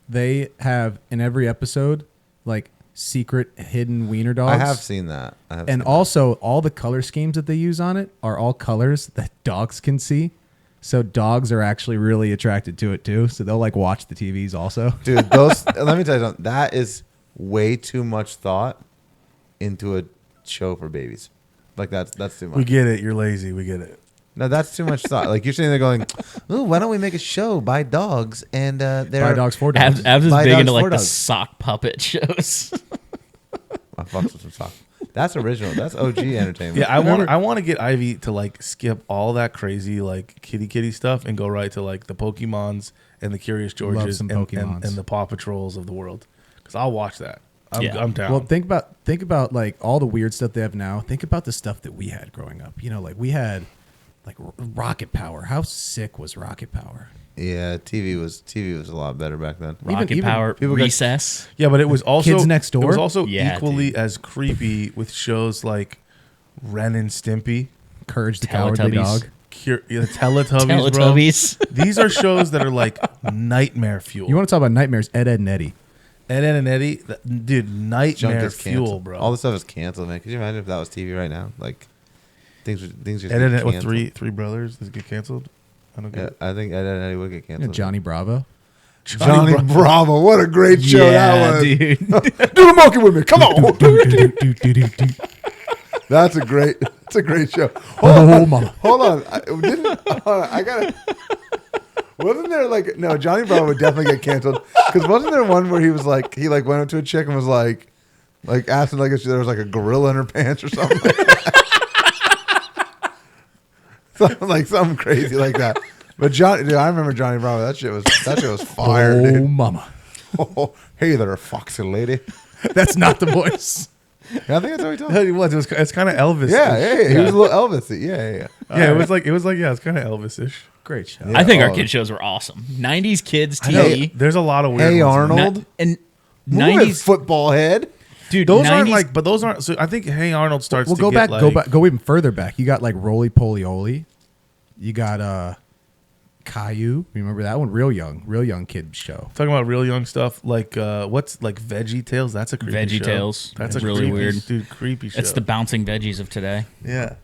[SPEAKER 1] They have in every episode like secret hidden wiener dogs.
[SPEAKER 2] I have seen that.
[SPEAKER 1] And also all the color schemes that they use on it are all colors that dogs can see. So dogs are actually really attracted to it too. So they'll like watch the TVs also.
[SPEAKER 2] Dude, those let me tell you something. That is way too much thought into a show for babies. Like that's too much.
[SPEAKER 4] We get it. You're lazy. We get it.
[SPEAKER 2] No, that's too much thought. Like you're sitting there going, "Ooh, why don't we make a show by dogs and they're
[SPEAKER 1] Buy dogs for dogs.
[SPEAKER 3] Abs is
[SPEAKER 2] Buy
[SPEAKER 3] big
[SPEAKER 2] dogs
[SPEAKER 3] into
[SPEAKER 2] for
[SPEAKER 3] like the
[SPEAKER 2] dogs.
[SPEAKER 3] sock puppet shows.
[SPEAKER 2] I fucks with some sock. That's original. That's OG entertainment.
[SPEAKER 4] Yeah, I want to get Ivy to like skip all that crazy like kitty stuff and go right to like the Pokemons and the Curious Georges
[SPEAKER 1] some
[SPEAKER 4] and
[SPEAKER 1] Pokemons.
[SPEAKER 4] the Paw Patrols of the world because I'll watch that.
[SPEAKER 3] Yeah.
[SPEAKER 4] I'm down.
[SPEAKER 1] Well, think about like all the weird stuff they have now. Think about the stuff that we had growing up. Like we had like Rocket Power. How sick was Rocket Power?
[SPEAKER 2] Yeah, TV was a lot better back then.
[SPEAKER 3] Rocket Power,
[SPEAKER 2] people got-
[SPEAKER 3] Recess.
[SPEAKER 4] yeah, but it was also
[SPEAKER 1] Kids Next Door?
[SPEAKER 4] It was also
[SPEAKER 3] Yeah,
[SPEAKER 4] equally
[SPEAKER 3] dude.
[SPEAKER 4] as creepy with shows like Ren and Stimpy,
[SPEAKER 1] Courage the Cowardly
[SPEAKER 3] Teletubbies.
[SPEAKER 1] Dog.
[SPEAKER 4] The Teletubbies,
[SPEAKER 3] Teletubbies.
[SPEAKER 4] bro. These are shows that are like nightmare fuel.
[SPEAKER 1] You want to talk about nightmares? Ed and Eddie.
[SPEAKER 4] Ed and Eddie, dude,
[SPEAKER 2] Junk
[SPEAKER 4] nightmare
[SPEAKER 2] is
[SPEAKER 4] fuel,
[SPEAKER 2] canceled.
[SPEAKER 4] bro.
[SPEAKER 2] All this stuff is canceled, man. Could you imagine if that was TV right now? Like things just
[SPEAKER 4] Ed
[SPEAKER 2] get
[SPEAKER 4] and Eddie with
[SPEAKER 2] canceled.
[SPEAKER 4] three brothers. Does it get canceled? I don't get
[SPEAKER 2] Yeah,
[SPEAKER 4] it.
[SPEAKER 2] I think Ed and Eddie would get canceled.
[SPEAKER 1] Johnny Bravo.
[SPEAKER 2] Johnny Bravo. What a great show that was.
[SPEAKER 3] dude.
[SPEAKER 2] Do the monkey with me. Come on.
[SPEAKER 1] Do.
[SPEAKER 2] That's a great show.
[SPEAKER 1] Oh, mama.
[SPEAKER 2] Hold on. I gotta. Wasn't there like no Johnny Bravo would definitely get canceled because wasn't there one where he was like he like went up to a chick and was like asking like if there was like a gorilla in her pants or something something crazy like that. But dude, I remember Johnny Bravo. That shit was fire,
[SPEAKER 1] Oh,
[SPEAKER 2] dude.
[SPEAKER 1] mama.
[SPEAKER 2] Oh, hey there, foxy lady.
[SPEAKER 1] That's not the voice.
[SPEAKER 2] Yeah, I think that's how he talked.
[SPEAKER 4] It was. It's kind of Elvis.
[SPEAKER 2] Yeah, he was a little Elvis. Yeah.
[SPEAKER 4] Yeah, it was like yeah, it's kind of Elvis-ish.
[SPEAKER 1] Great show.
[SPEAKER 3] I think our
[SPEAKER 2] Oh.
[SPEAKER 3] kid shows were awesome. 90s kids
[SPEAKER 4] I know,
[SPEAKER 3] TV.
[SPEAKER 4] there's a lot of weird.
[SPEAKER 2] Hey
[SPEAKER 4] ones in there.
[SPEAKER 2] Arnold,
[SPEAKER 3] And
[SPEAKER 2] Move it,
[SPEAKER 3] 90s,
[SPEAKER 2] football head.
[SPEAKER 3] dude,
[SPEAKER 4] Those
[SPEAKER 3] 90s,
[SPEAKER 4] aren't like, but those aren't. So I think Hey Arnold starts.
[SPEAKER 1] Well,
[SPEAKER 4] to
[SPEAKER 1] go
[SPEAKER 4] get
[SPEAKER 1] back, go even further back. You got like Roly Poly Oly. You got Caillou. Remember that one? Real young kid show.
[SPEAKER 4] Talking about real young stuff, like what's like Veggie Tales? That's a creepy
[SPEAKER 3] Veggie
[SPEAKER 4] show.
[SPEAKER 3] Tales.
[SPEAKER 4] That's a
[SPEAKER 3] Really
[SPEAKER 4] creepy,
[SPEAKER 3] weird.
[SPEAKER 4] dude. Creepy show.
[SPEAKER 3] it's the bouncing veggies of today.
[SPEAKER 4] yeah.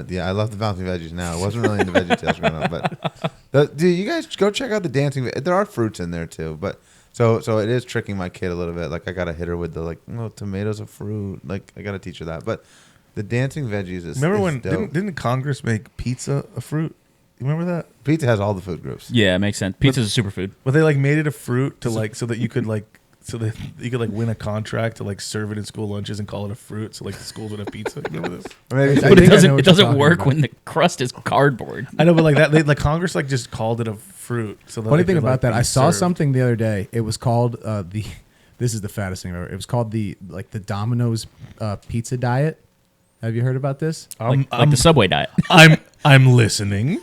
[SPEAKER 2] Yeah, I love the bouncing veggies now. I wasn't really into VeggieTales growing up, but dude, you guys go check out the dancing. There are fruits in there too, but so it is tricking my kid a little bit. Like I gotta hit her with the like, no, tomatoes are fruit. Like I gotta teach her that. But the dancing veggies is
[SPEAKER 4] Remember
[SPEAKER 2] is
[SPEAKER 4] when
[SPEAKER 2] dope.
[SPEAKER 4] didn't Congress make pizza a fruit? You remember that?
[SPEAKER 2] Pizza has all the food groups.
[SPEAKER 3] Yeah, it makes sense. Pizza's a superfood.
[SPEAKER 4] But they like made it a fruit to like so that you could like win a contract to like serve it in school lunches and call it a fruit. So like the schools would have pizza. Remember this?
[SPEAKER 2] Or maybe
[SPEAKER 1] I
[SPEAKER 3] But
[SPEAKER 1] think I know
[SPEAKER 3] it
[SPEAKER 1] what
[SPEAKER 3] doesn't
[SPEAKER 1] you're
[SPEAKER 3] work
[SPEAKER 1] talking
[SPEAKER 3] when the crust is cardboard.
[SPEAKER 4] I know, but like that, they like Congress like just called it a fruit. So that
[SPEAKER 1] Funny
[SPEAKER 4] it
[SPEAKER 1] thing
[SPEAKER 4] could,
[SPEAKER 1] about
[SPEAKER 4] like,
[SPEAKER 1] that,
[SPEAKER 4] be
[SPEAKER 1] I saw
[SPEAKER 4] served.
[SPEAKER 1] something the other day. It was called the. This is the fattest thing ever. It was called the Domino's pizza diet. Have you heard about this?
[SPEAKER 3] Like the Subway diet.
[SPEAKER 4] I'm listening.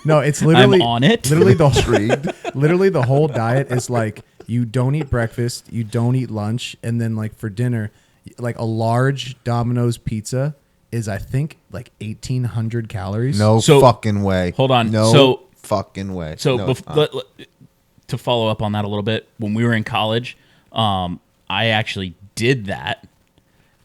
[SPEAKER 1] No, it's literally
[SPEAKER 3] on it.
[SPEAKER 1] Literally the whole diet is like you don't eat breakfast, you don't eat lunch, and then like for dinner, like a large Domino's pizza is I think like 1,800 calories.
[SPEAKER 2] no
[SPEAKER 3] So-
[SPEAKER 2] fucking way.
[SPEAKER 3] Hold on.
[SPEAKER 2] No
[SPEAKER 3] So-
[SPEAKER 2] fucking way.
[SPEAKER 3] So
[SPEAKER 2] No, it's not.
[SPEAKER 3] to follow up on that a little bit, when we were in college, I actually did that.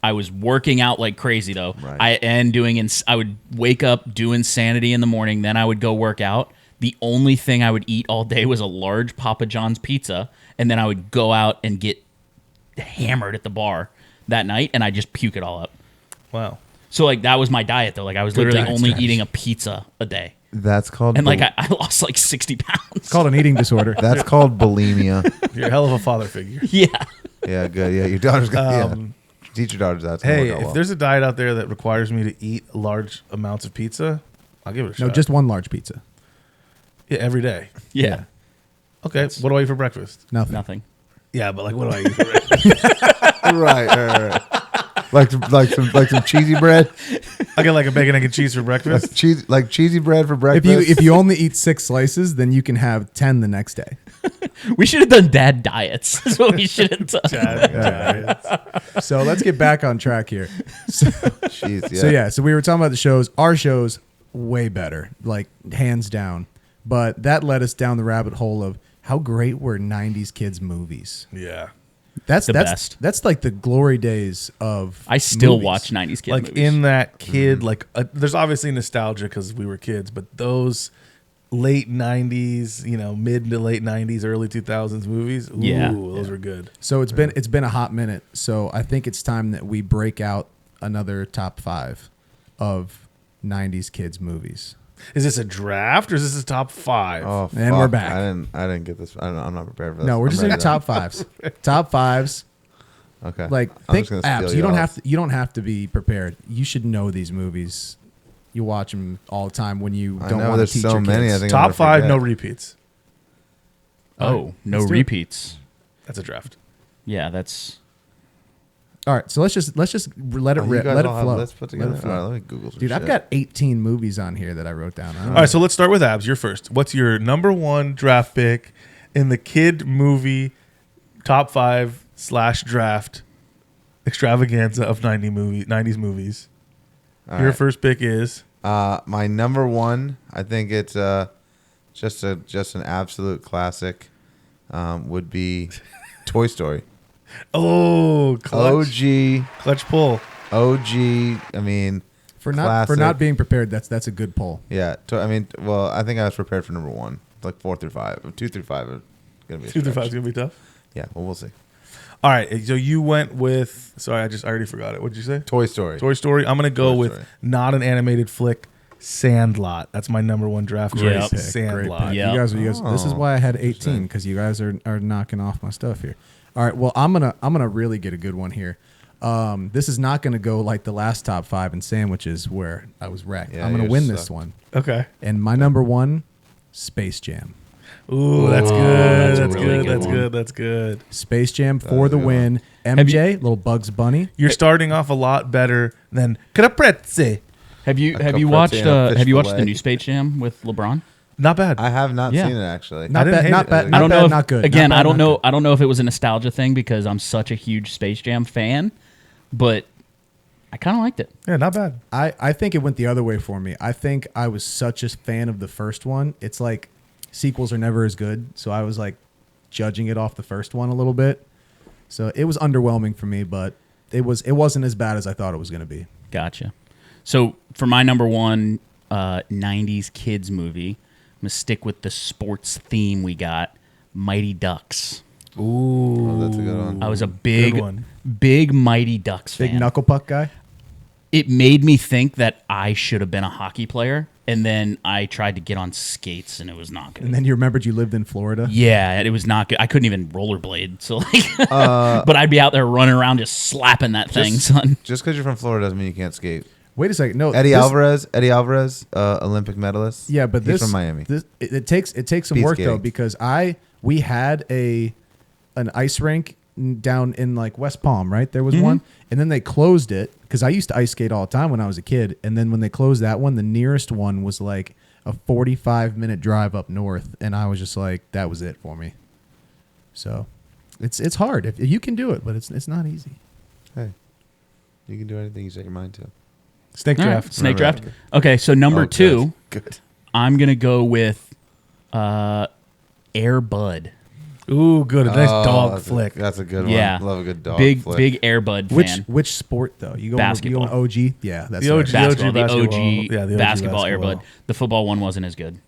[SPEAKER 3] I was working out like crazy though.
[SPEAKER 2] Right.
[SPEAKER 3] I would wake up, do insanity in the morning, then I would go work out. The only thing I would eat all day was a large Papa John's pizza, and then I would go out and get hammered at the bar that night, and I just puke it all up.
[SPEAKER 4] Wow.
[SPEAKER 3] So like that was my diet though. Like I was
[SPEAKER 1] Good
[SPEAKER 3] literally
[SPEAKER 1] diet
[SPEAKER 3] only
[SPEAKER 1] strategy.
[SPEAKER 3] eating a pizza a day,
[SPEAKER 2] That's called
[SPEAKER 3] and like I lost like 60 pounds.
[SPEAKER 1] It's called an eating disorder.
[SPEAKER 2] that's called bulimia.
[SPEAKER 4] You're a hell of a father figure.
[SPEAKER 3] Yeah.
[SPEAKER 2] Yeah, good. Yeah, your daughter's got.
[SPEAKER 4] Um,
[SPEAKER 2] Teach your daughters that.
[SPEAKER 4] Hey, if there's a diet out there that requires me to eat large amounts of pizza, I'll give it a shot.
[SPEAKER 1] No, just one large pizza.
[SPEAKER 4] yeah, every day.
[SPEAKER 3] Yeah.
[SPEAKER 4] Okay, what do I eat for breakfast?
[SPEAKER 1] Nothing.
[SPEAKER 3] Nothing.
[SPEAKER 4] Yeah, but like, what do I eat for breakfast?
[SPEAKER 2] right. Like some cheesy bread,
[SPEAKER 4] I get like a bacon, egg, and cheese for breakfast.
[SPEAKER 2] cheesy bread for
[SPEAKER 1] If
[SPEAKER 2] breakfast.
[SPEAKER 1] you only eat 6 slices, then you can have 10 the next day.
[SPEAKER 3] We should have done dad diets. That's what we should have done.
[SPEAKER 1] So let's get back on track here.
[SPEAKER 2] Jeez, yeah.
[SPEAKER 1] So we were talking about the shows. Our shows way better, like hands down. But that led us down the rabbit hole of how great were 90s kids movies.
[SPEAKER 4] Yeah.
[SPEAKER 1] That's
[SPEAKER 3] The
[SPEAKER 1] that's
[SPEAKER 3] best.
[SPEAKER 1] That's like the glory days of
[SPEAKER 3] I still
[SPEAKER 1] movies.
[SPEAKER 3] watch 90s kid
[SPEAKER 4] Like
[SPEAKER 3] movies.
[SPEAKER 4] in that kid, like there's obviously nostalgia because we were kids, but those late 90s, mid to late 90s, early 2000s movies, ooh,
[SPEAKER 3] Yeah.
[SPEAKER 4] those were good.
[SPEAKER 1] So it's been a hot minute. So I think it's time that we break out another top 5 of 90s kids movies.
[SPEAKER 4] Is this a draft or is this a top 5?
[SPEAKER 2] Oh,
[SPEAKER 1] And we're
[SPEAKER 2] fuck.
[SPEAKER 1] back.
[SPEAKER 2] I didn't get this. I'm not prepared for this.
[SPEAKER 1] No, we're
[SPEAKER 2] I'm
[SPEAKER 1] just
[SPEAKER 2] ready
[SPEAKER 1] doing
[SPEAKER 2] to-
[SPEAKER 1] top 5s. Top 5s.
[SPEAKER 2] Okay.
[SPEAKER 1] Like
[SPEAKER 2] I'm
[SPEAKER 1] think
[SPEAKER 2] just gonna
[SPEAKER 1] apps.
[SPEAKER 2] steal
[SPEAKER 1] You don't have to be prepared. You should know these movies. You watch them all the time when you
[SPEAKER 2] I
[SPEAKER 1] don't
[SPEAKER 2] know
[SPEAKER 1] want to
[SPEAKER 2] there's
[SPEAKER 1] teach
[SPEAKER 2] so
[SPEAKER 1] your
[SPEAKER 2] many,
[SPEAKER 1] kids.
[SPEAKER 2] I think-
[SPEAKER 4] top
[SPEAKER 2] gonna
[SPEAKER 4] 5,
[SPEAKER 2] forget.
[SPEAKER 4] no repeats.
[SPEAKER 3] oh, no
[SPEAKER 1] let's do it.
[SPEAKER 3] repeats.
[SPEAKER 4] That's a draft.
[SPEAKER 3] Yeah, that's
[SPEAKER 1] All right, so let's just let it
[SPEAKER 2] Oh, you
[SPEAKER 1] rip,
[SPEAKER 2] guys
[SPEAKER 1] let it
[SPEAKER 2] all have
[SPEAKER 1] flow.
[SPEAKER 2] lists put
[SPEAKER 1] Let
[SPEAKER 2] together?
[SPEAKER 1] it flow.
[SPEAKER 2] All right, let me Google some
[SPEAKER 1] Dude, I've
[SPEAKER 2] shit.
[SPEAKER 1] got 18 movies on here that I wrote down. I don't
[SPEAKER 4] All
[SPEAKER 1] know.
[SPEAKER 4] right, so let's start with Abs. You're first. What's your number 1 draft pick in the kid movie top 5/draft extravaganza of 90s movies?
[SPEAKER 2] All
[SPEAKER 4] Your
[SPEAKER 2] right.
[SPEAKER 4] first pick is
[SPEAKER 2] My number 1, I think it's just an absolute classic. Would be Toy Story.
[SPEAKER 4] clutch pull.
[SPEAKER 2] OG. I mean,
[SPEAKER 1] for
[SPEAKER 2] classic.
[SPEAKER 1] not being prepared, that's a good poll.
[SPEAKER 2] Yeah. I think I was prepared for number 1. Like 4 through 5, 2 through 5 are gonna be a
[SPEAKER 4] 2 through 5
[SPEAKER 2] stretch.
[SPEAKER 4] is gonna be tough.
[SPEAKER 2] Yeah, well, we'll see.
[SPEAKER 4] All right, so you went with. Sorry, I already forgot it. What did you say?
[SPEAKER 2] Toy Story.
[SPEAKER 4] Toy Story. I'm gonna go
[SPEAKER 2] Toy
[SPEAKER 4] with
[SPEAKER 2] Story.
[SPEAKER 4] not an animated flick. Sandlot. That's my number 1 draft.
[SPEAKER 3] Great
[SPEAKER 4] pick.
[SPEAKER 3] pick,
[SPEAKER 4] Sandlot.
[SPEAKER 3] pick.
[SPEAKER 1] You guys, this is
[SPEAKER 2] Oh,
[SPEAKER 1] why I had 18
[SPEAKER 2] interesting.
[SPEAKER 1] because you guys are knocking off my stuff here. All right, well I'm gonna really get a good one here. This is not gonna go like the last top 5 in sandwiches where I was wrecked.
[SPEAKER 2] Yeah,
[SPEAKER 1] I'm gonna
[SPEAKER 2] yours
[SPEAKER 1] win this
[SPEAKER 2] sucked.
[SPEAKER 1] one.
[SPEAKER 4] Okay.
[SPEAKER 1] And my number 1, Space Jam.
[SPEAKER 4] Ooh, that's good.
[SPEAKER 3] that's a
[SPEAKER 4] That's
[SPEAKER 3] really
[SPEAKER 4] good.
[SPEAKER 3] good
[SPEAKER 4] That's
[SPEAKER 3] one.
[SPEAKER 4] good. That's good.
[SPEAKER 1] Space Jam
[SPEAKER 2] That
[SPEAKER 1] for
[SPEAKER 2] is
[SPEAKER 1] the
[SPEAKER 2] a good
[SPEAKER 1] win. MJ, little Bugs Bunny.
[SPEAKER 4] You're starting off a lot better than Caprese.
[SPEAKER 3] Have you
[SPEAKER 2] A
[SPEAKER 3] watched
[SPEAKER 2] caprese and a fish
[SPEAKER 3] the
[SPEAKER 2] fillet.
[SPEAKER 3] new Space Jam with LeBron?
[SPEAKER 4] Not bad.
[SPEAKER 2] I have not
[SPEAKER 3] Yeah.
[SPEAKER 2] seen it actually.
[SPEAKER 1] Not
[SPEAKER 4] didn't
[SPEAKER 1] bad,
[SPEAKER 4] hate
[SPEAKER 1] not
[SPEAKER 4] it.
[SPEAKER 1] bad,
[SPEAKER 2] I
[SPEAKER 1] not
[SPEAKER 3] don't
[SPEAKER 1] bad,
[SPEAKER 3] know if,
[SPEAKER 1] not good.
[SPEAKER 3] Again,
[SPEAKER 1] Not bad,
[SPEAKER 3] I don't
[SPEAKER 1] not
[SPEAKER 3] know.
[SPEAKER 1] good.
[SPEAKER 3] I don't know if it was a nostalgia thing because I'm such a huge Space Jam fan, but I kind of liked it.
[SPEAKER 4] Yeah, not bad.
[SPEAKER 1] I think it went the other way for me. I think I was such a fan of the first one. It's like sequels are never as good, so I was like judging it off the first one a little bit. So it was underwhelming for me, but it wasn't as bad as I thought it was going to be.
[SPEAKER 3] Gotcha. So for my number 1 '90s kids movie, I'm gonna stick with the sports theme we got. Mighty Ducks.
[SPEAKER 4] Ooh,
[SPEAKER 2] Oh, that's a good one.
[SPEAKER 3] I was a
[SPEAKER 4] Good
[SPEAKER 3] big
[SPEAKER 4] one.
[SPEAKER 3] Mighty Ducks fan.
[SPEAKER 1] Big knuckle puck guy.
[SPEAKER 3] it made me think that I should have been a hockey player. And then I tried to get on skates, and it was not good.
[SPEAKER 1] And then you remembered you lived in Florida?
[SPEAKER 3] Yeah, it was not good. I couldn't even rollerblade. So, like, but I'd be out there running around just slapping that thing, son.
[SPEAKER 2] Just because you're from Florida doesn't mean you can't skate.
[SPEAKER 1] Wait a second. No,
[SPEAKER 2] Eddie Alvarez, Olympic medalist.
[SPEAKER 1] Yeah, but
[SPEAKER 2] he's from Miami.
[SPEAKER 1] It takes some
[SPEAKER 2] Speed
[SPEAKER 1] work
[SPEAKER 2] skating.
[SPEAKER 1] though, because we had an ice rink down in like West Palm, right? There was one, and then they closed it because I used to ice skate all the time when I was a kid. And then when they closed that one, the nearest one was like a 45-minute drive up north, and I was just like, that was it for me. So it's hard. If you can do it, but it's not easy.
[SPEAKER 2] Hey, you can do anything you set your mind to.
[SPEAKER 4] Snake
[SPEAKER 3] All
[SPEAKER 4] draft.
[SPEAKER 3] right, snake
[SPEAKER 2] Remember
[SPEAKER 3] draft. Okay, so number two,
[SPEAKER 2] Good.
[SPEAKER 3] I'm going to go with Air Bud.
[SPEAKER 4] Ooh, good. A nice dog
[SPEAKER 2] that's
[SPEAKER 4] flick.
[SPEAKER 2] That's a good
[SPEAKER 3] Yeah.
[SPEAKER 2] one. Love a good dog
[SPEAKER 3] Big
[SPEAKER 2] flick.
[SPEAKER 3] Air Bud fan.
[SPEAKER 1] Which sport though? You go
[SPEAKER 3] Basketball.
[SPEAKER 1] OG? Yeah, that's
[SPEAKER 4] The
[SPEAKER 1] right.
[SPEAKER 4] OG.
[SPEAKER 3] basketball, the
[SPEAKER 4] basketball.
[SPEAKER 3] OG,
[SPEAKER 4] Yeah, the OG
[SPEAKER 3] basketball Air
[SPEAKER 4] basketball.
[SPEAKER 3] Bud. The football one wasn't as good.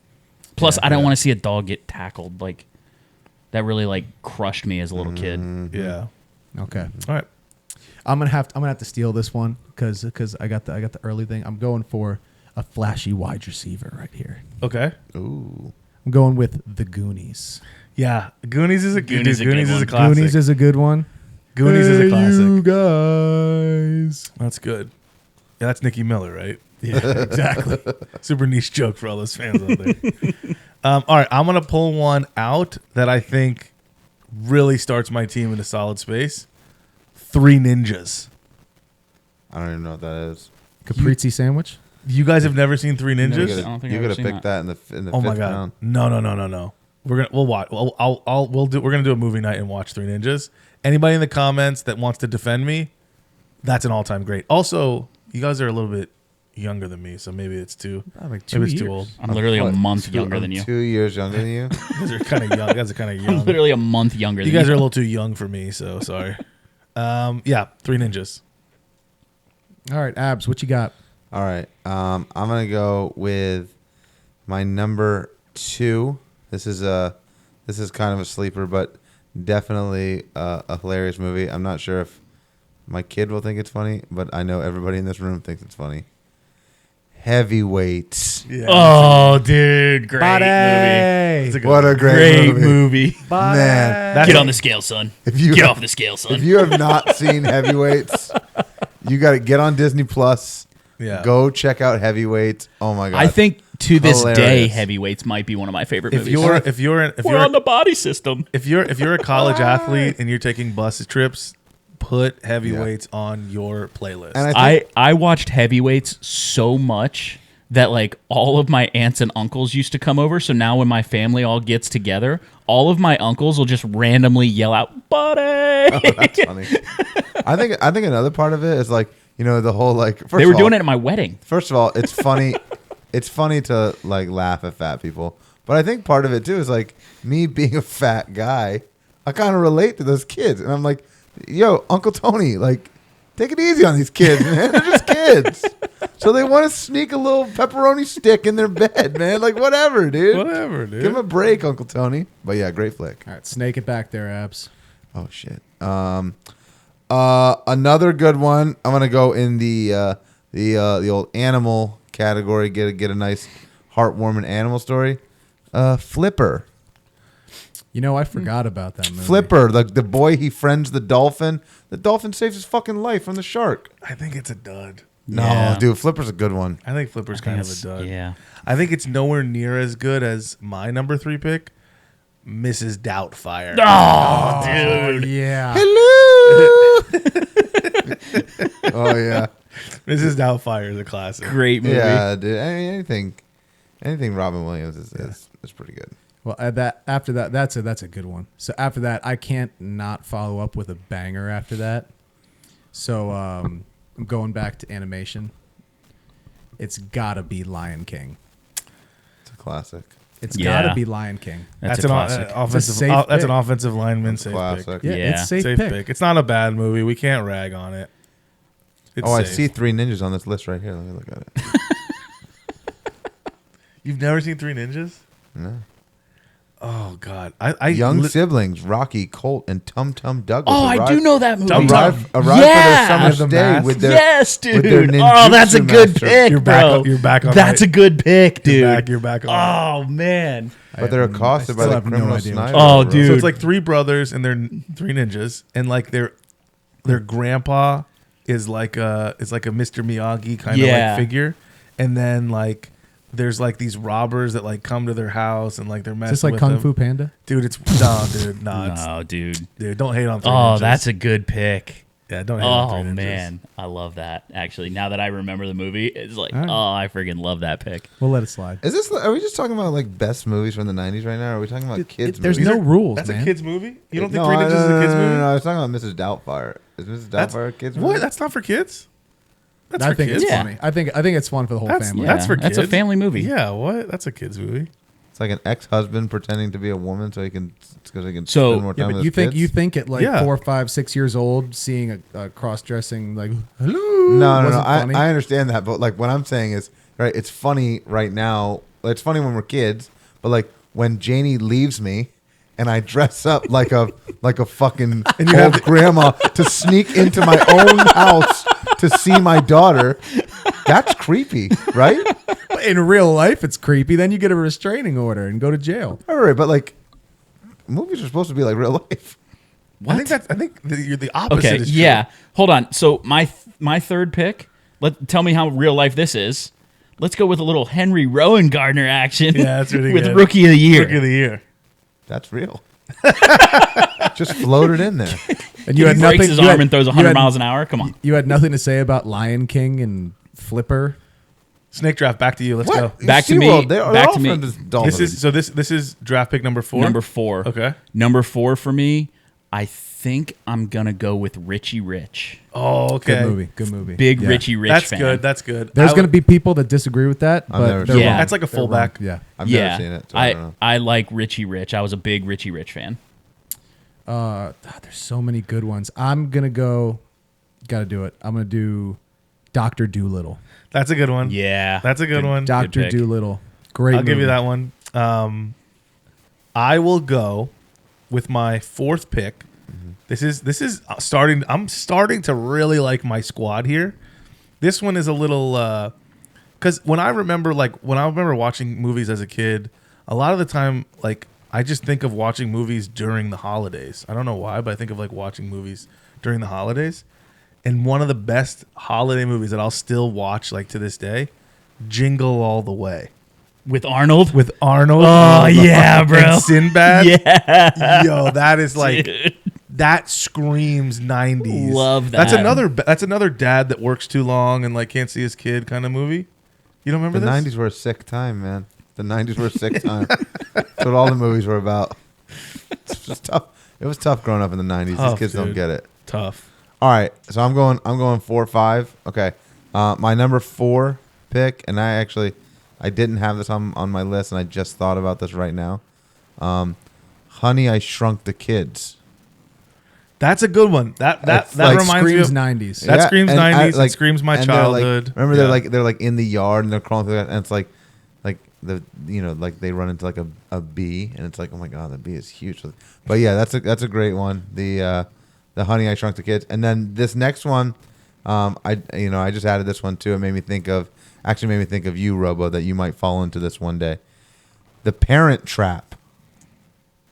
[SPEAKER 3] Plus, I don't want to see a dog get tackled. Like, that really like crushed me as a little kid.
[SPEAKER 4] Yeah.
[SPEAKER 1] Okay.
[SPEAKER 4] All right.
[SPEAKER 1] I'm gonna have to steal this one because I got the early thing. I'm going for a flashy wide receiver right here.
[SPEAKER 4] Okay.
[SPEAKER 2] Ooh.
[SPEAKER 1] I'm going with the Goonies.
[SPEAKER 4] Yeah. Goonies is a
[SPEAKER 3] Goonies is a
[SPEAKER 4] Goonies
[SPEAKER 3] good
[SPEAKER 4] is a
[SPEAKER 3] one.
[SPEAKER 4] classic.
[SPEAKER 1] Goonies is a good one.
[SPEAKER 4] Goonies is a classic.
[SPEAKER 1] You guys.
[SPEAKER 4] That's good. Yeah, that's Nicky Miller, right?
[SPEAKER 1] Yeah, exactly.
[SPEAKER 4] Super niche joke for all those fans out there. All right, I'm gonna pull one out that I think really starts my team in a solid space. Three Ninjas.
[SPEAKER 2] I don't even know what that is.
[SPEAKER 1] Caprese sandwich.
[SPEAKER 4] You guys have never seen Three
[SPEAKER 3] I
[SPEAKER 4] Ninjas?
[SPEAKER 3] don't think
[SPEAKER 2] You
[SPEAKER 3] I've ever
[SPEAKER 2] could have
[SPEAKER 3] seen
[SPEAKER 2] picked that in the
[SPEAKER 4] Oh
[SPEAKER 2] fifth
[SPEAKER 4] my god!
[SPEAKER 2] round.
[SPEAKER 4] No. We'll watch. We're gonna do a movie night and watch Three Ninjas. Anybody in the comments that wants to defend me, that's an all-time great. Also, you guys are a little bit younger than me, so maybe it's too.
[SPEAKER 1] Like 2
[SPEAKER 4] Maybe it's
[SPEAKER 1] years.
[SPEAKER 4] too old.
[SPEAKER 3] I'm literally a
[SPEAKER 2] What?
[SPEAKER 3] month younger
[SPEAKER 2] I'm
[SPEAKER 3] than you.
[SPEAKER 2] 2 years younger than you.
[SPEAKER 4] You guys are kind of young. You guys are kind of
[SPEAKER 3] I'm
[SPEAKER 4] young.
[SPEAKER 3] literally a month younger
[SPEAKER 4] You
[SPEAKER 3] than
[SPEAKER 4] guys
[SPEAKER 3] you.
[SPEAKER 4] are a little too young for me, so sorry. Yeah, Three Ninjas.
[SPEAKER 1] All right, Abs, what you got?
[SPEAKER 2] All right. I'm gonna go with my number 2. This is kind of a sleeper, but definitely a hilarious movie. I'm not sure if my kid will think it's funny, but I know everybody in this room thinks it's funny. Heavyweights.
[SPEAKER 4] Yeah.
[SPEAKER 3] Oh, dude, great movie.
[SPEAKER 4] That's a good
[SPEAKER 2] What a
[SPEAKER 3] Great movie.
[SPEAKER 2] Man.
[SPEAKER 4] That's
[SPEAKER 3] Get
[SPEAKER 4] a-
[SPEAKER 3] on the scale, son.
[SPEAKER 2] If you
[SPEAKER 3] Get off the scale,
[SPEAKER 2] if
[SPEAKER 3] son.
[SPEAKER 2] you have not seen Heavyweights, you got to get on Disney Plus.
[SPEAKER 4] Yeah.
[SPEAKER 2] Go check out Heavyweights. Oh my god.
[SPEAKER 3] I think to this day,
[SPEAKER 2] Hilarious.
[SPEAKER 3] Heavyweights might be one of my favorite
[SPEAKER 4] If
[SPEAKER 3] movies.
[SPEAKER 4] you're
[SPEAKER 3] We're on the body system.
[SPEAKER 4] if you're a college athlete and you're taking bus trips, put Heavyweights on your playlist.
[SPEAKER 2] And I think
[SPEAKER 3] I watched Heavyweights so much that like all of my aunts and uncles used to come over. So now when my family all gets together, all of my uncles will just randomly yell out, "Buddy!"
[SPEAKER 2] that's funny. I think another part of it is like, you know, the whole like
[SPEAKER 3] They were doing it at my wedding.
[SPEAKER 2] First of all, it's funny. It's funny to like laugh at fat people, but I think part of it too is like me being a fat guy. I kind of relate to those kids, and I'm like, "Yo, Uncle Tony, like, take it easy on these kids, man. They're just kids, so they want to sneak a little pepperoni stick in their bed, man. Like, whatever, dude.
[SPEAKER 4] Whatever, dude.
[SPEAKER 2] Give him a break, Uncle Tony." But yeah, great flick.
[SPEAKER 1] All right, snake it back there, Abs.
[SPEAKER 2] Oh shit. Another good one. I'm gonna go in the old animal category. Get a nice heartwarming animal story. Flipper.
[SPEAKER 1] You know, I forgot about that movie.
[SPEAKER 2] Flipper. The boy, he friends the dolphin. The dolphin saves his fucking life from the shark.
[SPEAKER 4] I think it's a dud.
[SPEAKER 2] No,
[SPEAKER 3] Yeah.
[SPEAKER 2] dude, Flipper's a good one.
[SPEAKER 4] I think Flipper's kind of a dud.
[SPEAKER 3] Yeah.
[SPEAKER 4] I think it's nowhere near as good as my number 3 pick, Mrs. Doubtfire.
[SPEAKER 3] Oh,
[SPEAKER 1] Oh,
[SPEAKER 3] dude.
[SPEAKER 1] yeah.
[SPEAKER 2] Hello. Oh yeah,
[SPEAKER 4] Mrs. Doubtfire is a classic.
[SPEAKER 3] Great movie.
[SPEAKER 2] yeah, dude. I mean, anything Robin Williams is pretty good.
[SPEAKER 1] Well, after that, that's a good one. So after that, I can't not follow up with a banger after that. So I'm going back to animation. It's gotta be Lion King.
[SPEAKER 2] It's a classic.
[SPEAKER 1] It's
[SPEAKER 3] Yeah.
[SPEAKER 1] gotta be Lion King.
[SPEAKER 3] That's
[SPEAKER 4] an
[SPEAKER 3] a classic.
[SPEAKER 4] offensive.
[SPEAKER 1] safe
[SPEAKER 4] That's an
[SPEAKER 1] pick.
[SPEAKER 4] offensive lineman safe
[SPEAKER 2] Classic.
[SPEAKER 4] pick.
[SPEAKER 1] Yeah,
[SPEAKER 3] Yeah.
[SPEAKER 1] it's safe,
[SPEAKER 4] Safe
[SPEAKER 1] pick.
[SPEAKER 4] pick. It's not a bad movie. We can't rag on it. It's
[SPEAKER 2] I
[SPEAKER 4] safe.
[SPEAKER 2] see 3 Ninjas on this list right here. Let me look at it.
[SPEAKER 4] You've never seen Three Ninjas?
[SPEAKER 2] No.
[SPEAKER 4] Oh God, I
[SPEAKER 2] Young siblings, Rocky, Colt, and Tum Tum Douglas.
[SPEAKER 3] Oh, I do know that movie.
[SPEAKER 2] Arrive for
[SPEAKER 3] Yeah.
[SPEAKER 2] their summer
[SPEAKER 4] With the
[SPEAKER 2] stay
[SPEAKER 4] mask.
[SPEAKER 2] with their
[SPEAKER 3] Yes,
[SPEAKER 2] with their
[SPEAKER 3] dude. Oh, that's a
[SPEAKER 2] ninjutsu
[SPEAKER 3] good
[SPEAKER 2] master.
[SPEAKER 3] pick,
[SPEAKER 4] You're
[SPEAKER 3] bro.
[SPEAKER 4] you're back on.
[SPEAKER 3] That's a good pick, dude.
[SPEAKER 4] You're back on.
[SPEAKER 3] Oh man.
[SPEAKER 2] But they're accosted by
[SPEAKER 1] still
[SPEAKER 2] the
[SPEAKER 1] have no
[SPEAKER 2] criminal
[SPEAKER 1] idea what
[SPEAKER 2] sniper.
[SPEAKER 3] Oh,
[SPEAKER 2] bro.
[SPEAKER 3] dude.
[SPEAKER 4] So it's like three brothers and they're three ninjas, and like their grandpa is like a Mr. Miyagi kind of
[SPEAKER 3] Yeah.
[SPEAKER 4] like figure, and then like there's like these robbers that like come to their house and like they're
[SPEAKER 1] Is
[SPEAKER 4] messing
[SPEAKER 1] this like
[SPEAKER 4] with
[SPEAKER 1] Kung
[SPEAKER 4] them.
[SPEAKER 1] Fu Panda?
[SPEAKER 4] Dude, it's no, dude, no, it's,
[SPEAKER 3] Oh, dude.
[SPEAKER 4] dude, don't hate on three
[SPEAKER 3] Oh,
[SPEAKER 4] ninjas.
[SPEAKER 3] that's a good pick.
[SPEAKER 4] Yeah, don't hate on
[SPEAKER 3] Oh
[SPEAKER 4] three ninjas.
[SPEAKER 3] man, I love that. Actually, now that I remember the movie, it's like,
[SPEAKER 1] All right.
[SPEAKER 3] oh, I freaking love that pick.
[SPEAKER 1] We'll let it slide.
[SPEAKER 2] Is this? Are we just talking about like best movies from the '90s right now? Or are we talking about kids?
[SPEAKER 1] There's
[SPEAKER 2] movies?
[SPEAKER 1] no rules,
[SPEAKER 4] That's
[SPEAKER 1] man.
[SPEAKER 4] a kids movie. You don't think
[SPEAKER 2] No,
[SPEAKER 4] Three Ninjas is a kids movie?
[SPEAKER 2] No, I was talking about Mrs. Doubtfire. Is Mrs.
[SPEAKER 4] That's
[SPEAKER 2] Doubtfire a kids movie?
[SPEAKER 4] what? That's not for kids. That's
[SPEAKER 1] I
[SPEAKER 4] for
[SPEAKER 1] think
[SPEAKER 4] kids.
[SPEAKER 1] it's
[SPEAKER 3] Yeah.
[SPEAKER 1] funny. I think it's fun for the whole family.
[SPEAKER 3] Yeah.
[SPEAKER 4] That's for kids.
[SPEAKER 3] That's a family movie.
[SPEAKER 4] Yeah, what? That's a kids movie.
[SPEAKER 2] It's like an ex-husband pretending to be a woman so he can
[SPEAKER 3] So-
[SPEAKER 2] spend more
[SPEAKER 1] Yeah,
[SPEAKER 2] time
[SPEAKER 1] but
[SPEAKER 2] with
[SPEAKER 1] you
[SPEAKER 2] his
[SPEAKER 1] think
[SPEAKER 2] kids.
[SPEAKER 1] you think at like
[SPEAKER 4] Yeah.
[SPEAKER 1] 4, 5, 6 years old, seeing a cross-dressing like hello.
[SPEAKER 2] No.
[SPEAKER 1] wasn't funny?
[SPEAKER 2] I understand that, but like what I'm saying is, right? It's funny right now. It's funny when we're kids, but like when Janie leaves me, and I dress up like a fucking old grandma to sneak into my own house to see my daughter. That's creepy, right?
[SPEAKER 1] In real life, it's creepy. Then you get a restraining order and go to jail.
[SPEAKER 2] All right, but like movies are supposed to be like real life.
[SPEAKER 4] I think you're the opposite.
[SPEAKER 3] Okay,
[SPEAKER 4] is true.
[SPEAKER 3] yeah. Hold on. So my third pick. Tell me how real life this is. Let's go with a little Henry Rowan Gardner action.
[SPEAKER 4] Yeah, that's really
[SPEAKER 3] with
[SPEAKER 4] good.
[SPEAKER 3] Rookie of the Year.
[SPEAKER 4] Rookie of the Year.
[SPEAKER 2] That's real. Just floated in there.
[SPEAKER 1] And
[SPEAKER 3] He
[SPEAKER 1] you had
[SPEAKER 3] breaks
[SPEAKER 1] nothing.
[SPEAKER 3] his
[SPEAKER 1] you
[SPEAKER 3] arm
[SPEAKER 1] had-
[SPEAKER 3] and throws
[SPEAKER 1] you
[SPEAKER 3] 100
[SPEAKER 1] had-
[SPEAKER 3] miles an hour. Come on.
[SPEAKER 1] You had nothing to say about Lion King and Flipper.
[SPEAKER 4] Snake draft. Back to you. Let's go.
[SPEAKER 3] Back to me.
[SPEAKER 2] SeaWorld, they're
[SPEAKER 3] Back
[SPEAKER 2] all
[SPEAKER 3] to me.
[SPEAKER 2] from this dolphin.
[SPEAKER 4] This is draft pick number 4.
[SPEAKER 3] Number 4.
[SPEAKER 4] Okay.
[SPEAKER 3] Number 4 for me. I think I'm gonna go with Richie Rich.
[SPEAKER 4] Oh, okay.
[SPEAKER 1] Good movie. Good movie.
[SPEAKER 3] Big
[SPEAKER 1] Yeah.
[SPEAKER 3] Richie Rich
[SPEAKER 4] That's
[SPEAKER 3] fan.
[SPEAKER 4] good. That's good.
[SPEAKER 1] There's going to be people that disagree with that,
[SPEAKER 2] I've never
[SPEAKER 1] but they're
[SPEAKER 2] seen
[SPEAKER 1] wrong.
[SPEAKER 3] it.
[SPEAKER 4] That's like a
[SPEAKER 1] They're wrong.
[SPEAKER 4] fullback.
[SPEAKER 1] Yeah.
[SPEAKER 2] I've
[SPEAKER 3] Yeah,
[SPEAKER 2] never seen it. So I don't know.
[SPEAKER 3] I like Richie Rich. I was a big Richie Rich fan.
[SPEAKER 1] There's so many good ones. I'm going to go. Got to do it. I'm going to do Dr. Doolittle.
[SPEAKER 4] That's a good one.
[SPEAKER 3] Yeah,
[SPEAKER 4] That's a good one.
[SPEAKER 1] Dr.
[SPEAKER 3] pick.
[SPEAKER 1] Doolittle. Great
[SPEAKER 4] I'll give you
[SPEAKER 1] movie.
[SPEAKER 4] that one. I will go with my 4th pick. This is starting. I'm starting to really like my squad here. This one is a little because when I remember watching movies as a kid, a lot of the time like I just think of watching movies during the holidays. I don't know why, but I think of like watching movies during the holidays. And one of the best holiday movies that I'll still watch like to this day, Jingle All the Way.
[SPEAKER 3] with Arnold.
[SPEAKER 4] With Arnold.
[SPEAKER 3] Oh, yeah, bro.
[SPEAKER 4] And Sinbad.
[SPEAKER 3] Yeah.
[SPEAKER 4] Yo, that is like
[SPEAKER 3] Dude.
[SPEAKER 4] that screams 90s.
[SPEAKER 3] Love
[SPEAKER 4] That's
[SPEAKER 3] that.
[SPEAKER 4] that's another dad that works too long and like can't see his kid kind of movie. You don't remember
[SPEAKER 2] The
[SPEAKER 4] this?
[SPEAKER 2] 90s were a sick time, man. The 90s were a sick time. That's what all the movies were about. It's just tough. It was tough growing up in the 90s.
[SPEAKER 4] Tough,
[SPEAKER 2] These kids don't
[SPEAKER 4] dude.
[SPEAKER 2] get it.
[SPEAKER 4] Tough.
[SPEAKER 2] All right, so I'm going 4-5. Okay, my number 4 pick, and I didn't have this on my list, and I just thought about this right now. Honey, I Shrunk the Kids.
[SPEAKER 4] That's a good one. That
[SPEAKER 2] It's like
[SPEAKER 4] reminds me
[SPEAKER 1] Screams
[SPEAKER 4] of
[SPEAKER 1] 90s.
[SPEAKER 4] That screams
[SPEAKER 2] and
[SPEAKER 4] 90s. It screams my
[SPEAKER 2] and they're like-
[SPEAKER 4] childhood.
[SPEAKER 2] remember,
[SPEAKER 4] Yeah.
[SPEAKER 2] they're like in the yard and they're crawling through that, and it's like like they run into like a bee, and it's like, oh my god, the bee is huge. But yeah, that's a great one. The Honey, I Shrunk the Kids, and then this next one, I just added this one too. It made me think of you, Robo, that you might fall into this one day. The Parent Trap.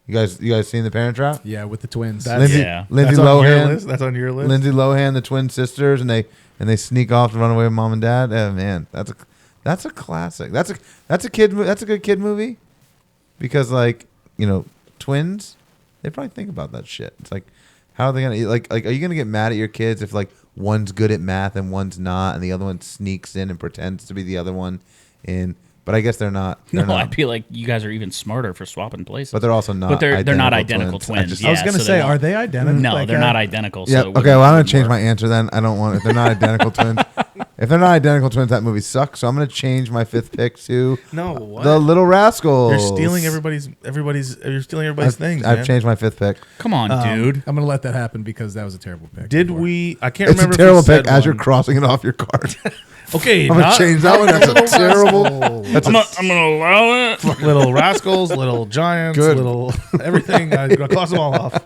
[SPEAKER 2] You guys seen The Parent Trap?
[SPEAKER 1] Yeah, with the twins.
[SPEAKER 4] That's-
[SPEAKER 3] Yeah.
[SPEAKER 2] Lindsay
[SPEAKER 4] That's on your
[SPEAKER 2] Lohan.
[SPEAKER 4] list? That's on your list.
[SPEAKER 2] Lindsay Lohan, the twin sisters, and they sneak off to run away with mom and dad. Oh man, that's a classic. That's a good kid movie, because like twins, they probably think about that shit. It's like, how are they gonna like are you gonna get mad at your kids if like one's good at math and one's not, and the other one sneaks in and pretends to be the other one but I guess they're not. They're
[SPEAKER 3] No, I
[SPEAKER 2] not.
[SPEAKER 3] feel like you guys are even smarter for swapping places.
[SPEAKER 2] But they're also not.
[SPEAKER 3] But they're not identical twins.
[SPEAKER 1] I was
[SPEAKER 3] Yeah,
[SPEAKER 1] going to
[SPEAKER 3] so
[SPEAKER 1] say,
[SPEAKER 3] they
[SPEAKER 1] are
[SPEAKER 3] won't-
[SPEAKER 1] they identical?
[SPEAKER 3] No,
[SPEAKER 1] Like,
[SPEAKER 3] they're not identical.
[SPEAKER 2] Yeah.
[SPEAKER 3] So it
[SPEAKER 2] Okay. Well, I'm gonna
[SPEAKER 3] wouldn't
[SPEAKER 2] change
[SPEAKER 3] work.
[SPEAKER 2] my answer then. I don't want. If they're not identical twins, If they're not identical twins, that movie sucks. So I'm gonna change my fifth pick to
[SPEAKER 4] No, what?
[SPEAKER 2] The Little Rascals.
[SPEAKER 4] You're stealing everybody's things.
[SPEAKER 2] I've
[SPEAKER 4] man.
[SPEAKER 2] changed my fifth pick.
[SPEAKER 3] Come on, dude.
[SPEAKER 1] I'm gonna let that happen because that was a terrible pick.
[SPEAKER 4] Did
[SPEAKER 1] before.
[SPEAKER 4] we? I can't
[SPEAKER 2] It's a
[SPEAKER 4] remember.
[SPEAKER 2] terrible
[SPEAKER 4] if we
[SPEAKER 2] pick
[SPEAKER 4] said
[SPEAKER 2] as you're
[SPEAKER 4] one.
[SPEAKER 2] crossing it off your card.
[SPEAKER 4] Okay,
[SPEAKER 2] I'm gonna
[SPEAKER 4] not-
[SPEAKER 2] change that one. That's a terrible. That's
[SPEAKER 3] I'm gonna allow it.
[SPEAKER 4] little rascals, little giants,
[SPEAKER 2] Good.
[SPEAKER 4] little everything. I'm gonna cross them all off.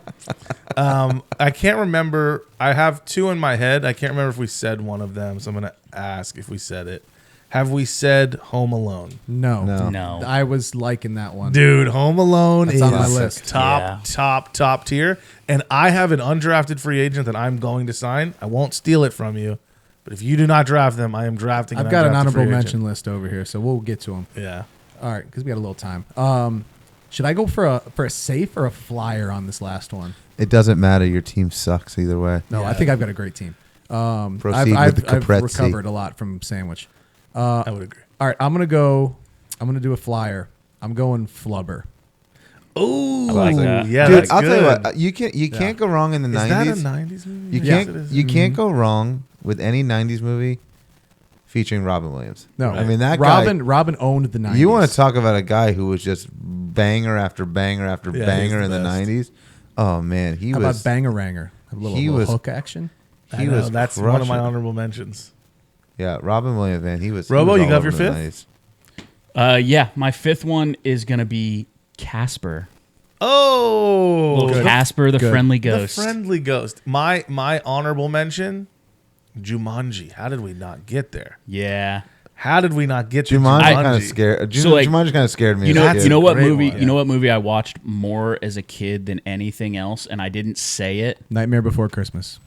[SPEAKER 4] I can't remember. I have two in my head. I can't remember if we said one of them, so I'm gonna ask if we said it. Have we said Home Alone?
[SPEAKER 1] No.
[SPEAKER 3] No.
[SPEAKER 1] I was liking that one.
[SPEAKER 4] Dude, Home Alone
[SPEAKER 1] That's
[SPEAKER 4] is
[SPEAKER 1] on my list.
[SPEAKER 4] top tier. And I have an undrafted free agent that I'm going to sign. I won't steal it from you. But if you do not draft them, I am drafting.
[SPEAKER 1] I've got an
[SPEAKER 4] undrafted
[SPEAKER 1] honorable
[SPEAKER 4] free
[SPEAKER 1] mention
[SPEAKER 4] agent.
[SPEAKER 1] list over here, so we'll get to them.
[SPEAKER 4] Yeah.
[SPEAKER 1] All right, because we got a little time. Should I go for a safe or a flyer on this last one?
[SPEAKER 2] It doesn't matter. Your team sucks either way.
[SPEAKER 1] No, I think I've got a great team.
[SPEAKER 2] Proceed
[SPEAKER 1] I've
[SPEAKER 2] with the
[SPEAKER 1] I've
[SPEAKER 2] Caprese.
[SPEAKER 1] recovered a lot from Sandwich.
[SPEAKER 4] I would agree.
[SPEAKER 1] All right, I'm gonna do a flyer. I'm going Flubber.
[SPEAKER 4] Oh,
[SPEAKER 3] like that.
[SPEAKER 4] yeah,
[SPEAKER 2] Dude,
[SPEAKER 4] that's
[SPEAKER 2] I'll
[SPEAKER 4] good.
[SPEAKER 2] tell you what. You can't go wrong in the
[SPEAKER 4] Is that a
[SPEAKER 2] 90s.
[SPEAKER 4] 90s movie?
[SPEAKER 2] You
[SPEAKER 4] Yes,
[SPEAKER 2] can't
[SPEAKER 4] it is.
[SPEAKER 2] you can't go wrong with any 90s movie featuring Robin Williams.
[SPEAKER 1] No,
[SPEAKER 2] I mean that
[SPEAKER 1] Robin owned the 90s.
[SPEAKER 2] guy. You want to talk about a guy who was just banger after banger after
[SPEAKER 4] Yeah,
[SPEAKER 2] banger
[SPEAKER 4] he's
[SPEAKER 2] in
[SPEAKER 4] the
[SPEAKER 2] the
[SPEAKER 4] best.
[SPEAKER 2] 90s. Oh man, he
[SPEAKER 1] How
[SPEAKER 2] was
[SPEAKER 1] about Bangeranger? A little,
[SPEAKER 2] he
[SPEAKER 1] little
[SPEAKER 2] was-
[SPEAKER 1] hook action.
[SPEAKER 2] he was
[SPEAKER 4] That's one of my
[SPEAKER 2] crushing.
[SPEAKER 4] honorable mentions.
[SPEAKER 2] Yeah, Robin Williams, man, he was.
[SPEAKER 4] Robo,
[SPEAKER 2] he was
[SPEAKER 4] you
[SPEAKER 2] all
[SPEAKER 4] got
[SPEAKER 2] over
[SPEAKER 4] your
[SPEAKER 2] the
[SPEAKER 4] fifth?
[SPEAKER 2] 90s.
[SPEAKER 3] Yeah, my fifth one is gonna be Casper.
[SPEAKER 4] Oh,
[SPEAKER 3] Little Casper, the
[SPEAKER 1] Good.
[SPEAKER 3] friendly
[SPEAKER 4] the
[SPEAKER 3] ghost.
[SPEAKER 4] friendly ghost. My honorable mention, Jumanji. How did we not get there?
[SPEAKER 3] Yeah.
[SPEAKER 4] How did we not get to
[SPEAKER 2] Jumanji
[SPEAKER 4] Jumanji?
[SPEAKER 2] kind of scared.
[SPEAKER 3] So, like,
[SPEAKER 2] Jumanji kind of scared me.
[SPEAKER 3] You
[SPEAKER 2] as
[SPEAKER 3] know,
[SPEAKER 2] a kid.
[SPEAKER 3] you know what
[SPEAKER 4] Great
[SPEAKER 3] movie?
[SPEAKER 4] one.
[SPEAKER 3] You know what movie I watched more as a kid than anything else, and I didn't say it.
[SPEAKER 1] Nightmare Before Christmas.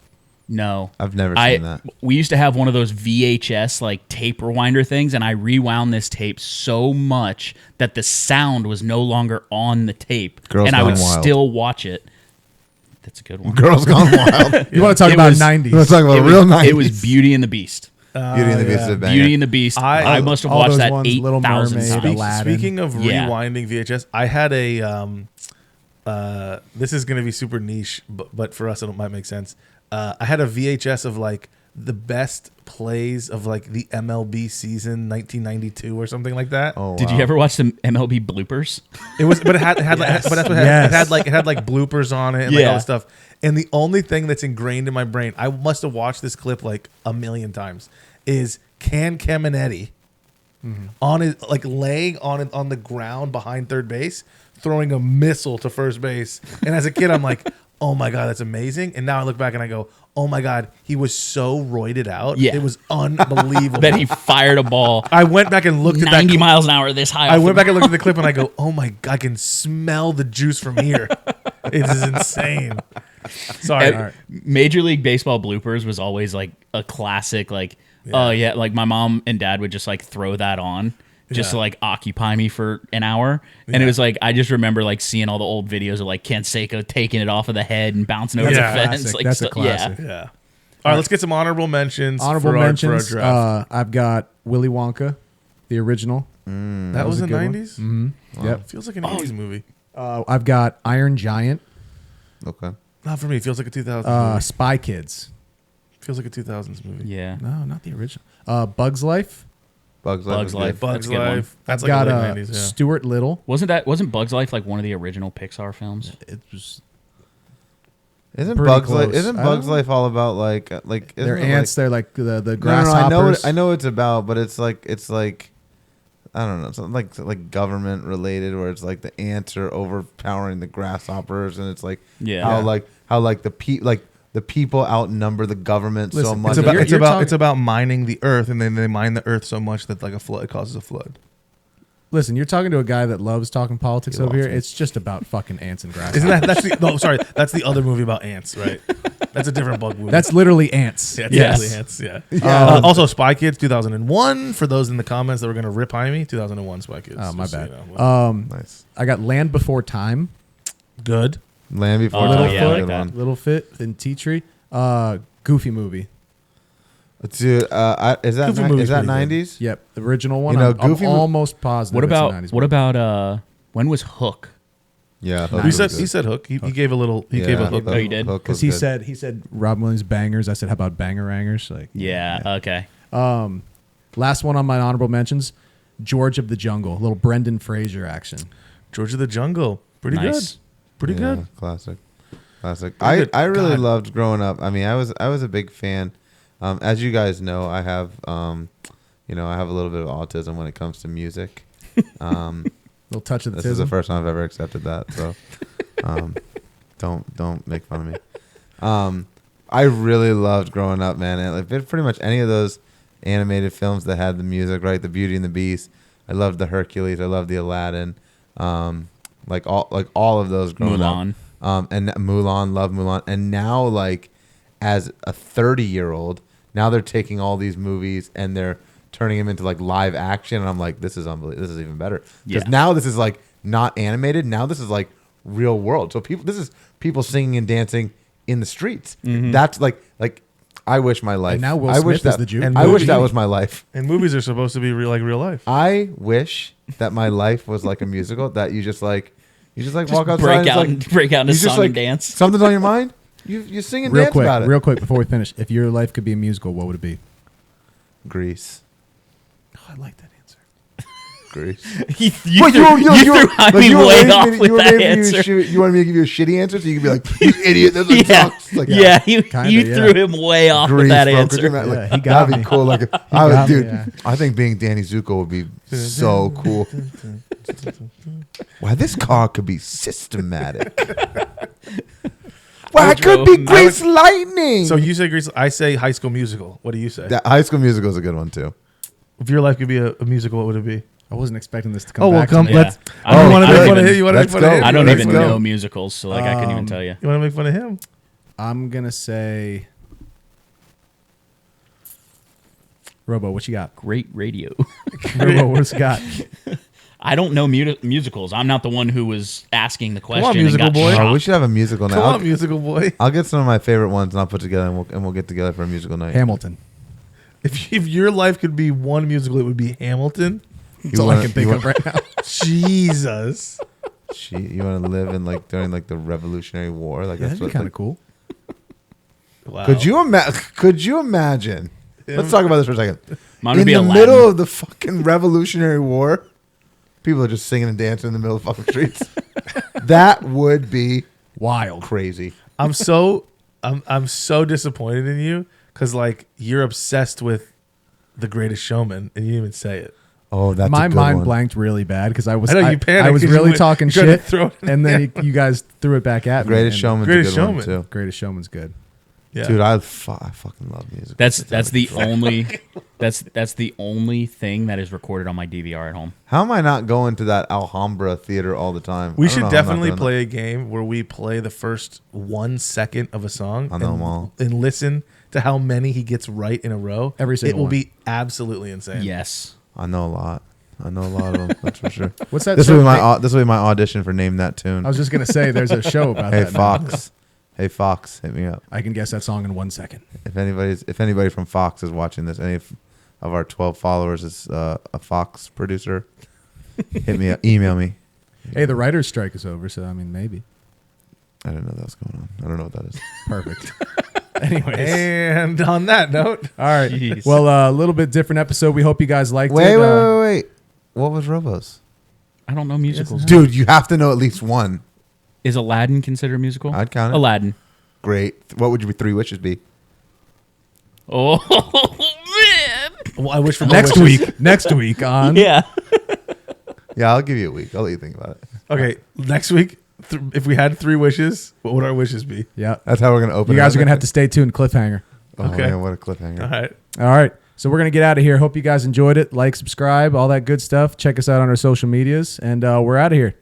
[SPEAKER 3] No,
[SPEAKER 2] I've never seen that.
[SPEAKER 3] We used to have one of those VHS like tape rewinder things, and I rewound this tape so much that the sound was no longer on the tape,
[SPEAKER 2] Girls
[SPEAKER 3] and I
[SPEAKER 2] Gone
[SPEAKER 3] would
[SPEAKER 2] Wild.
[SPEAKER 3] still watch it. That's a good one.
[SPEAKER 2] Girls Gone Wild.
[SPEAKER 1] You want to talk
[SPEAKER 3] It
[SPEAKER 1] about
[SPEAKER 3] was-
[SPEAKER 1] 90s?
[SPEAKER 2] Let's talk about
[SPEAKER 3] It
[SPEAKER 2] real
[SPEAKER 3] was,
[SPEAKER 2] 90s.
[SPEAKER 3] it was Beauty and the Beast.
[SPEAKER 2] Beauty and the Beast is a banger.
[SPEAKER 3] Beauty and the Beast. I must have
[SPEAKER 1] all
[SPEAKER 3] watched
[SPEAKER 1] those
[SPEAKER 3] that
[SPEAKER 1] ones, Little
[SPEAKER 3] 8,000
[SPEAKER 1] Mermaid,
[SPEAKER 3] times.
[SPEAKER 1] Aladdin.
[SPEAKER 4] Speaking of
[SPEAKER 3] Yeah.
[SPEAKER 4] rewinding VHS, I had a this is going to be super niche, but for us it might make sense. I had a VHS of like the best plays of like the MLB season 1992 or something like that.
[SPEAKER 2] Oh,
[SPEAKER 3] Did
[SPEAKER 2] wow.
[SPEAKER 3] you ever watch the MLB bloopers?
[SPEAKER 4] It was, but it had like, but that's what it had.
[SPEAKER 1] Yes.
[SPEAKER 4] It had like bloopers on it and like all
[SPEAKER 3] Yeah.
[SPEAKER 4] this stuff. And the only thing that's ingrained in my brain, I must have watched this clip like a million times, is Can Caminetti on his like laying on the ground behind third base, throwing a missile to first base. And as a kid, I'm like, oh my god, that's amazing. And now I look back and I go, oh my god, he was so roided out.
[SPEAKER 3] Yeah.
[SPEAKER 4] It was unbelievable.
[SPEAKER 3] That he fired a ball
[SPEAKER 4] I went back and looked at that
[SPEAKER 3] 90
[SPEAKER 4] clip.
[SPEAKER 3] miles an hour this high.
[SPEAKER 4] I
[SPEAKER 3] off
[SPEAKER 4] went
[SPEAKER 3] the
[SPEAKER 4] back and looked at the clip and I go, oh my god, I can smell the juice from here. It is insane. Sorry.
[SPEAKER 3] And Major League Baseball bloopers was always like a classic. Like, oh yeah, like my mom and dad would just like throw that on just to
[SPEAKER 4] Yeah.
[SPEAKER 3] like occupy me for an hour. And it was like I just remember like seeing all the old videos of like Canseco taking it off of the head and bouncing over
[SPEAKER 4] Yeah.
[SPEAKER 3] the fence.
[SPEAKER 1] Classic.
[SPEAKER 3] Like,
[SPEAKER 1] That's a
[SPEAKER 3] so-
[SPEAKER 1] classic.
[SPEAKER 4] Yeah. All right, let's get some honorable mentions.
[SPEAKER 1] Honorable
[SPEAKER 4] for
[SPEAKER 1] mentions.
[SPEAKER 4] Our draft.
[SPEAKER 1] I've got Willy Wonka, the original.
[SPEAKER 4] that was
[SPEAKER 1] a
[SPEAKER 4] the
[SPEAKER 1] good one.
[SPEAKER 4] 90s?
[SPEAKER 1] Mm-hmm. Yep.
[SPEAKER 4] Feels like an 80s movie.
[SPEAKER 1] I've got Iron Giant,
[SPEAKER 2] Okay.
[SPEAKER 4] Not for me. It feels like a 2000s movie.
[SPEAKER 1] Spy Kids.
[SPEAKER 4] Feels like a 2000s movie.
[SPEAKER 3] Yeah.
[SPEAKER 1] No, not the original. Bugs Life.
[SPEAKER 2] Bugs Life.
[SPEAKER 3] Bugs
[SPEAKER 2] was
[SPEAKER 3] Life.
[SPEAKER 2] good.
[SPEAKER 4] Bugs
[SPEAKER 3] That's a good one.
[SPEAKER 4] Life. That's
[SPEAKER 1] I've
[SPEAKER 4] like
[SPEAKER 1] got
[SPEAKER 4] a late 90s, yeah.
[SPEAKER 1] Stuart Little.
[SPEAKER 3] Wasn't Bugs Life like one of the original Pixar films?
[SPEAKER 1] It was
[SPEAKER 2] Isn't
[SPEAKER 1] Pretty
[SPEAKER 2] Bugs Life?
[SPEAKER 1] close.
[SPEAKER 2] Isn't
[SPEAKER 1] I
[SPEAKER 2] Bugs
[SPEAKER 1] don't-
[SPEAKER 2] Life all about like
[SPEAKER 1] they're
[SPEAKER 2] isn't it
[SPEAKER 1] ants.
[SPEAKER 2] Like,
[SPEAKER 1] They're like the
[SPEAKER 2] no, no,
[SPEAKER 1] grasshoppers.
[SPEAKER 2] I know it's about, but it's like I don't know, something like government related, where it's like the ants are overpowering the grasshoppers, and it's like
[SPEAKER 3] Yeah.
[SPEAKER 2] how the people outnumber the government so
[SPEAKER 1] Listen,
[SPEAKER 2] much.
[SPEAKER 4] It's about
[SPEAKER 1] You're-
[SPEAKER 4] it's
[SPEAKER 1] you're
[SPEAKER 4] about
[SPEAKER 1] talking-
[SPEAKER 4] it's about mining the earth, and then they mine the earth so much that like a flood, it causes a flood.
[SPEAKER 1] Listen, you're talking to a guy that loves talking politics
[SPEAKER 2] You
[SPEAKER 1] over here.
[SPEAKER 2] lost me.
[SPEAKER 1] It's just about fucking ants and grasshoppers.
[SPEAKER 4] Isn't that's the no? Sorry, that's the other movie about ants, right? That's a different bug movie.
[SPEAKER 1] That's literally ants.
[SPEAKER 4] yeah, it's
[SPEAKER 3] Yes.
[SPEAKER 4] actually ants. Yeah. Also, Spy Kids 2001. For those in the comments that were gonna rip high me, 2001 Spy Kids.
[SPEAKER 1] Oh, my
[SPEAKER 4] just so
[SPEAKER 1] bad.
[SPEAKER 4] you know.
[SPEAKER 2] Nice.
[SPEAKER 1] I got Land Before Time,
[SPEAKER 4] Good.
[SPEAKER 2] Land Before
[SPEAKER 3] Oh,
[SPEAKER 2] Time.
[SPEAKER 3] yeah, I like
[SPEAKER 2] Good
[SPEAKER 3] that.
[SPEAKER 2] one.
[SPEAKER 1] Little Fit, and Tea Tree. Goofy movie.
[SPEAKER 2] Dude, is that
[SPEAKER 4] Goofy movie's
[SPEAKER 2] is that
[SPEAKER 4] pretty good.
[SPEAKER 2] 90s?
[SPEAKER 1] Yep, the original one.
[SPEAKER 2] You know,
[SPEAKER 1] I'm
[SPEAKER 2] Goofy mo-
[SPEAKER 1] almost positive.
[SPEAKER 3] What
[SPEAKER 1] it's a
[SPEAKER 3] about
[SPEAKER 1] 90s
[SPEAKER 3] what
[SPEAKER 1] movie.
[SPEAKER 3] about when was Hook?
[SPEAKER 2] Yeah.
[SPEAKER 4] He said Hook. He gave a little. He gave a hook.
[SPEAKER 3] Oh, you did?
[SPEAKER 1] Because he said Robin Williams bangers. I said, how about bangerangers? Like,
[SPEAKER 3] Yeah. Okay.
[SPEAKER 1] Last one on my honorable mentions, George of the Jungle, a little Brendan Fraser action.
[SPEAKER 4] George of the Jungle. Pretty
[SPEAKER 3] Nice.
[SPEAKER 4] good. Pretty good.
[SPEAKER 2] Classic.
[SPEAKER 4] Good.
[SPEAKER 2] I really
[SPEAKER 4] God.
[SPEAKER 2] loved growing up. I mean, I was a big fan. As you guys know, I have I have a little bit of autism when it comes to music.
[SPEAKER 1] Little touch of the
[SPEAKER 2] This is the
[SPEAKER 1] tism.
[SPEAKER 2] first time I've ever accepted that. So, don't make fun of me. I really loved growing up, man. And like pretty much any of those animated films that had the music, right? The Beauty and the Beast. I loved the Hercules. I loved the Aladdin. Like all of those growing
[SPEAKER 3] Mulan.
[SPEAKER 2] up. And Mulan, love Mulan. And now, like, as a 30-year-old, now they're taking all these movies and they're turning them into like live action, and I'm like, this is unbelievable. This is even better because
[SPEAKER 3] Yeah.
[SPEAKER 2] now this is like not animated. Now this is like real world. So this is people singing and dancing in the streets. That's like I wish my life.
[SPEAKER 1] And now Will
[SPEAKER 2] I wish
[SPEAKER 1] Smith is
[SPEAKER 2] that,
[SPEAKER 1] the Jew.
[SPEAKER 4] And
[SPEAKER 2] I wish
[SPEAKER 4] movie.
[SPEAKER 2] that was my life.
[SPEAKER 4] And movies are supposed to be real life.
[SPEAKER 2] I wish that my life was like a musical that you just walk outside
[SPEAKER 3] break
[SPEAKER 2] and it's
[SPEAKER 3] out into
[SPEAKER 2] you just
[SPEAKER 3] song and dance.
[SPEAKER 2] Something's on your mind. You sing and
[SPEAKER 1] Real
[SPEAKER 2] dance
[SPEAKER 1] quick,
[SPEAKER 2] about it.
[SPEAKER 1] real quick before we finish. If your life could be a musical, what would it be?
[SPEAKER 2] Grease.
[SPEAKER 1] Oh, I like that answer.
[SPEAKER 2] Grease.
[SPEAKER 3] You threw Jaime way off with that answer.
[SPEAKER 2] You wanted me to give you a shitty answer so you could be like, you idiot. That's like
[SPEAKER 3] Yeah,
[SPEAKER 2] talks. Like,
[SPEAKER 3] yeah,
[SPEAKER 1] Kinda,
[SPEAKER 3] you
[SPEAKER 1] yeah.
[SPEAKER 3] threw him way off with
[SPEAKER 2] Grease,
[SPEAKER 3] that
[SPEAKER 2] bro. Could
[SPEAKER 3] answer.
[SPEAKER 2] you imagine,
[SPEAKER 1] Yeah,
[SPEAKER 2] like,
[SPEAKER 1] he got
[SPEAKER 2] that'd
[SPEAKER 1] me.
[SPEAKER 2] be cool. Like,
[SPEAKER 1] got me,
[SPEAKER 2] dude,
[SPEAKER 1] yeah.
[SPEAKER 2] I think being Danny Zuko would be so cool. Wow, this car could be systematic. Wow, it could be Grease Lightning.
[SPEAKER 4] So you say Grease. I say High School Musical. What do you say?
[SPEAKER 2] that High School Musical is a good one too.
[SPEAKER 4] If your life could be a musical, what would it be?
[SPEAKER 1] I wasn't expecting this to come
[SPEAKER 4] Oh, well,
[SPEAKER 1] back.
[SPEAKER 4] come.
[SPEAKER 1] to me.
[SPEAKER 3] Yeah.
[SPEAKER 4] Let's.
[SPEAKER 3] I
[SPEAKER 4] You
[SPEAKER 3] don't-
[SPEAKER 4] want to
[SPEAKER 3] I
[SPEAKER 4] make
[SPEAKER 3] don't
[SPEAKER 4] fun of
[SPEAKER 3] even-
[SPEAKER 4] him? You want to make
[SPEAKER 2] let's
[SPEAKER 4] fun of
[SPEAKER 2] go.
[SPEAKER 4] him?
[SPEAKER 3] I don't
[SPEAKER 2] Let's
[SPEAKER 3] even
[SPEAKER 2] go.
[SPEAKER 3] know musicals, so like I couldn't even tell you.
[SPEAKER 4] You want to make fun of him?
[SPEAKER 1] I'm gonna say Robo. What you got?
[SPEAKER 3] Great radio.
[SPEAKER 1] Robo, what's you got?
[SPEAKER 3] I don't know musicals. I'm not the one who was asking the question.
[SPEAKER 4] on,
[SPEAKER 3] and
[SPEAKER 4] musical
[SPEAKER 3] got
[SPEAKER 4] boy.
[SPEAKER 3] shocked.
[SPEAKER 2] Oh, we should have a musical
[SPEAKER 4] Come
[SPEAKER 2] night.
[SPEAKER 4] on, musical boy.
[SPEAKER 2] I'll get some of my favorite ones and I'll put together and we'll get together for a musical night.
[SPEAKER 1] Hamilton.
[SPEAKER 4] If your life could be one musical, it would be Hamilton.
[SPEAKER 1] That's all I can think of right now.
[SPEAKER 4] Jesus.
[SPEAKER 2] You want to live in like during like the Revolutionary War? Like
[SPEAKER 1] Yeah,
[SPEAKER 2] that's
[SPEAKER 1] that'd be
[SPEAKER 2] what.
[SPEAKER 1] kind
[SPEAKER 2] Like,
[SPEAKER 1] of cool.
[SPEAKER 4] Wow.
[SPEAKER 2] Could you imagine? Let's talk about this for a second.
[SPEAKER 3] Mine would
[SPEAKER 2] In
[SPEAKER 3] be
[SPEAKER 2] the
[SPEAKER 3] Aladdin.
[SPEAKER 2] middle of the fucking Revolutionary War, people are just singing and dancing in the middle of fucking streets. That would be
[SPEAKER 1] Wild.
[SPEAKER 2] crazy.
[SPEAKER 4] I'm so disappointed in you because like you're obsessed with The Greatest Showman and you didn't even say it.
[SPEAKER 2] Oh, that's
[SPEAKER 1] My
[SPEAKER 2] a good
[SPEAKER 1] mind
[SPEAKER 2] one.
[SPEAKER 1] blanked really bad because I was
[SPEAKER 4] I know you panicked
[SPEAKER 1] I was
[SPEAKER 4] 'cause you
[SPEAKER 1] really
[SPEAKER 4] went-
[SPEAKER 1] talking
[SPEAKER 4] you tried to
[SPEAKER 1] shit,
[SPEAKER 4] throw it in
[SPEAKER 1] and then you guys threw it back at me.
[SPEAKER 2] Greatest
[SPEAKER 1] and
[SPEAKER 2] Showman's
[SPEAKER 4] Greatest
[SPEAKER 2] a good one
[SPEAKER 4] Showman.
[SPEAKER 2] too.
[SPEAKER 1] Greatest Showman's good.
[SPEAKER 4] Yeah.
[SPEAKER 2] Dude, I fucking love music.
[SPEAKER 3] That's the only that's the only thing that is recorded on my DVR at home.
[SPEAKER 2] How am I not going to that Alhambra theater all the time?
[SPEAKER 4] We
[SPEAKER 2] I don't
[SPEAKER 4] should
[SPEAKER 2] know how I'm not
[SPEAKER 4] definitely
[SPEAKER 2] doing
[SPEAKER 4] play a game where we play the first 1 second of a song
[SPEAKER 2] I know them all.
[SPEAKER 4] and listen to how many he gets right in a row.
[SPEAKER 1] Every single
[SPEAKER 4] It will
[SPEAKER 1] one.
[SPEAKER 4] be absolutely insane.
[SPEAKER 3] Yes.
[SPEAKER 2] that. I know a lot. I know a lot of them. That's for sure.
[SPEAKER 1] What's that?
[SPEAKER 2] This
[SPEAKER 1] show?
[SPEAKER 2] will be my audition for Name That Tune.
[SPEAKER 1] I was just gonna say there's a show about
[SPEAKER 2] Hey
[SPEAKER 1] that. now.
[SPEAKER 2] Fox. Hey Fox, hit me up.
[SPEAKER 1] I can guess that song in 1 second.
[SPEAKER 2] If anybody from Fox is watching this, any of our 12 followers is a Fox producer, hit me up, email me.
[SPEAKER 1] Hey, the writers' strike is over, so I mean maybe.
[SPEAKER 2] I didn't know that was going on. I don't know what that is.
[SPEAKER 1] Perfect. Anyways,
[SPEAKER 4] And on that note,
[SPEAKER 1] all right.
[SPEAKER 3] Jeez.
[SPEAKER 1] Well, a little bit different episode. We hope you guys liked
[SPEAKER 2] Wait,
[SPEAKER 1] it.
[SPEAKER 2] wait. What was Robo's?
[SPEAKER 3] I don't know musicals.
[SPEAKER 2] Dude, you have to know at least one.
[SPEAKER 3] Is Aladdin considered a musical?
[SPEAKER 2] I'd count it.
[SPEAKER 3] Aladdin.
[SPEAKER 2] Great. What would your 3 wishes be?
[SPEAKER 3] Oh man.
[SPEAKER 4] well, I wish for more
[SPEAKER 1] Next
[SPEAKER 4] wishes.
[SPEAKER 1] week. Next week on.
[SPEAKER 3] Yeah.
[SPEAKER 2] Yeah, I'll give you a week. I'll let you think about it.
[SPEAKER 4] Okay, next week, if we had 3 wishes, what would our wishes be?
[SPEAKER 1] Yeah.
[SPEAKER 2] That's how we're going to open
[SPEAKER 1] You
[SPEAKER 2] it
[SPEAKER 1] guys
[SPEAKER 2] up.
[SPEAKER 1] are gonna have to stay tuned. Cliffhanger.
[SPEAKER 2] Oh,
[SPEAKER 4] Okay.
[SPEAKER 2] man, what a cliffhanger.
[SPEAKER 4] All right.
[SPEAKER 1] All right. So we're gonna get out of here. Hope you guys enjoyed it. Like, subscribe, all that good stuff. Check us out on our social medias, and we're out of here.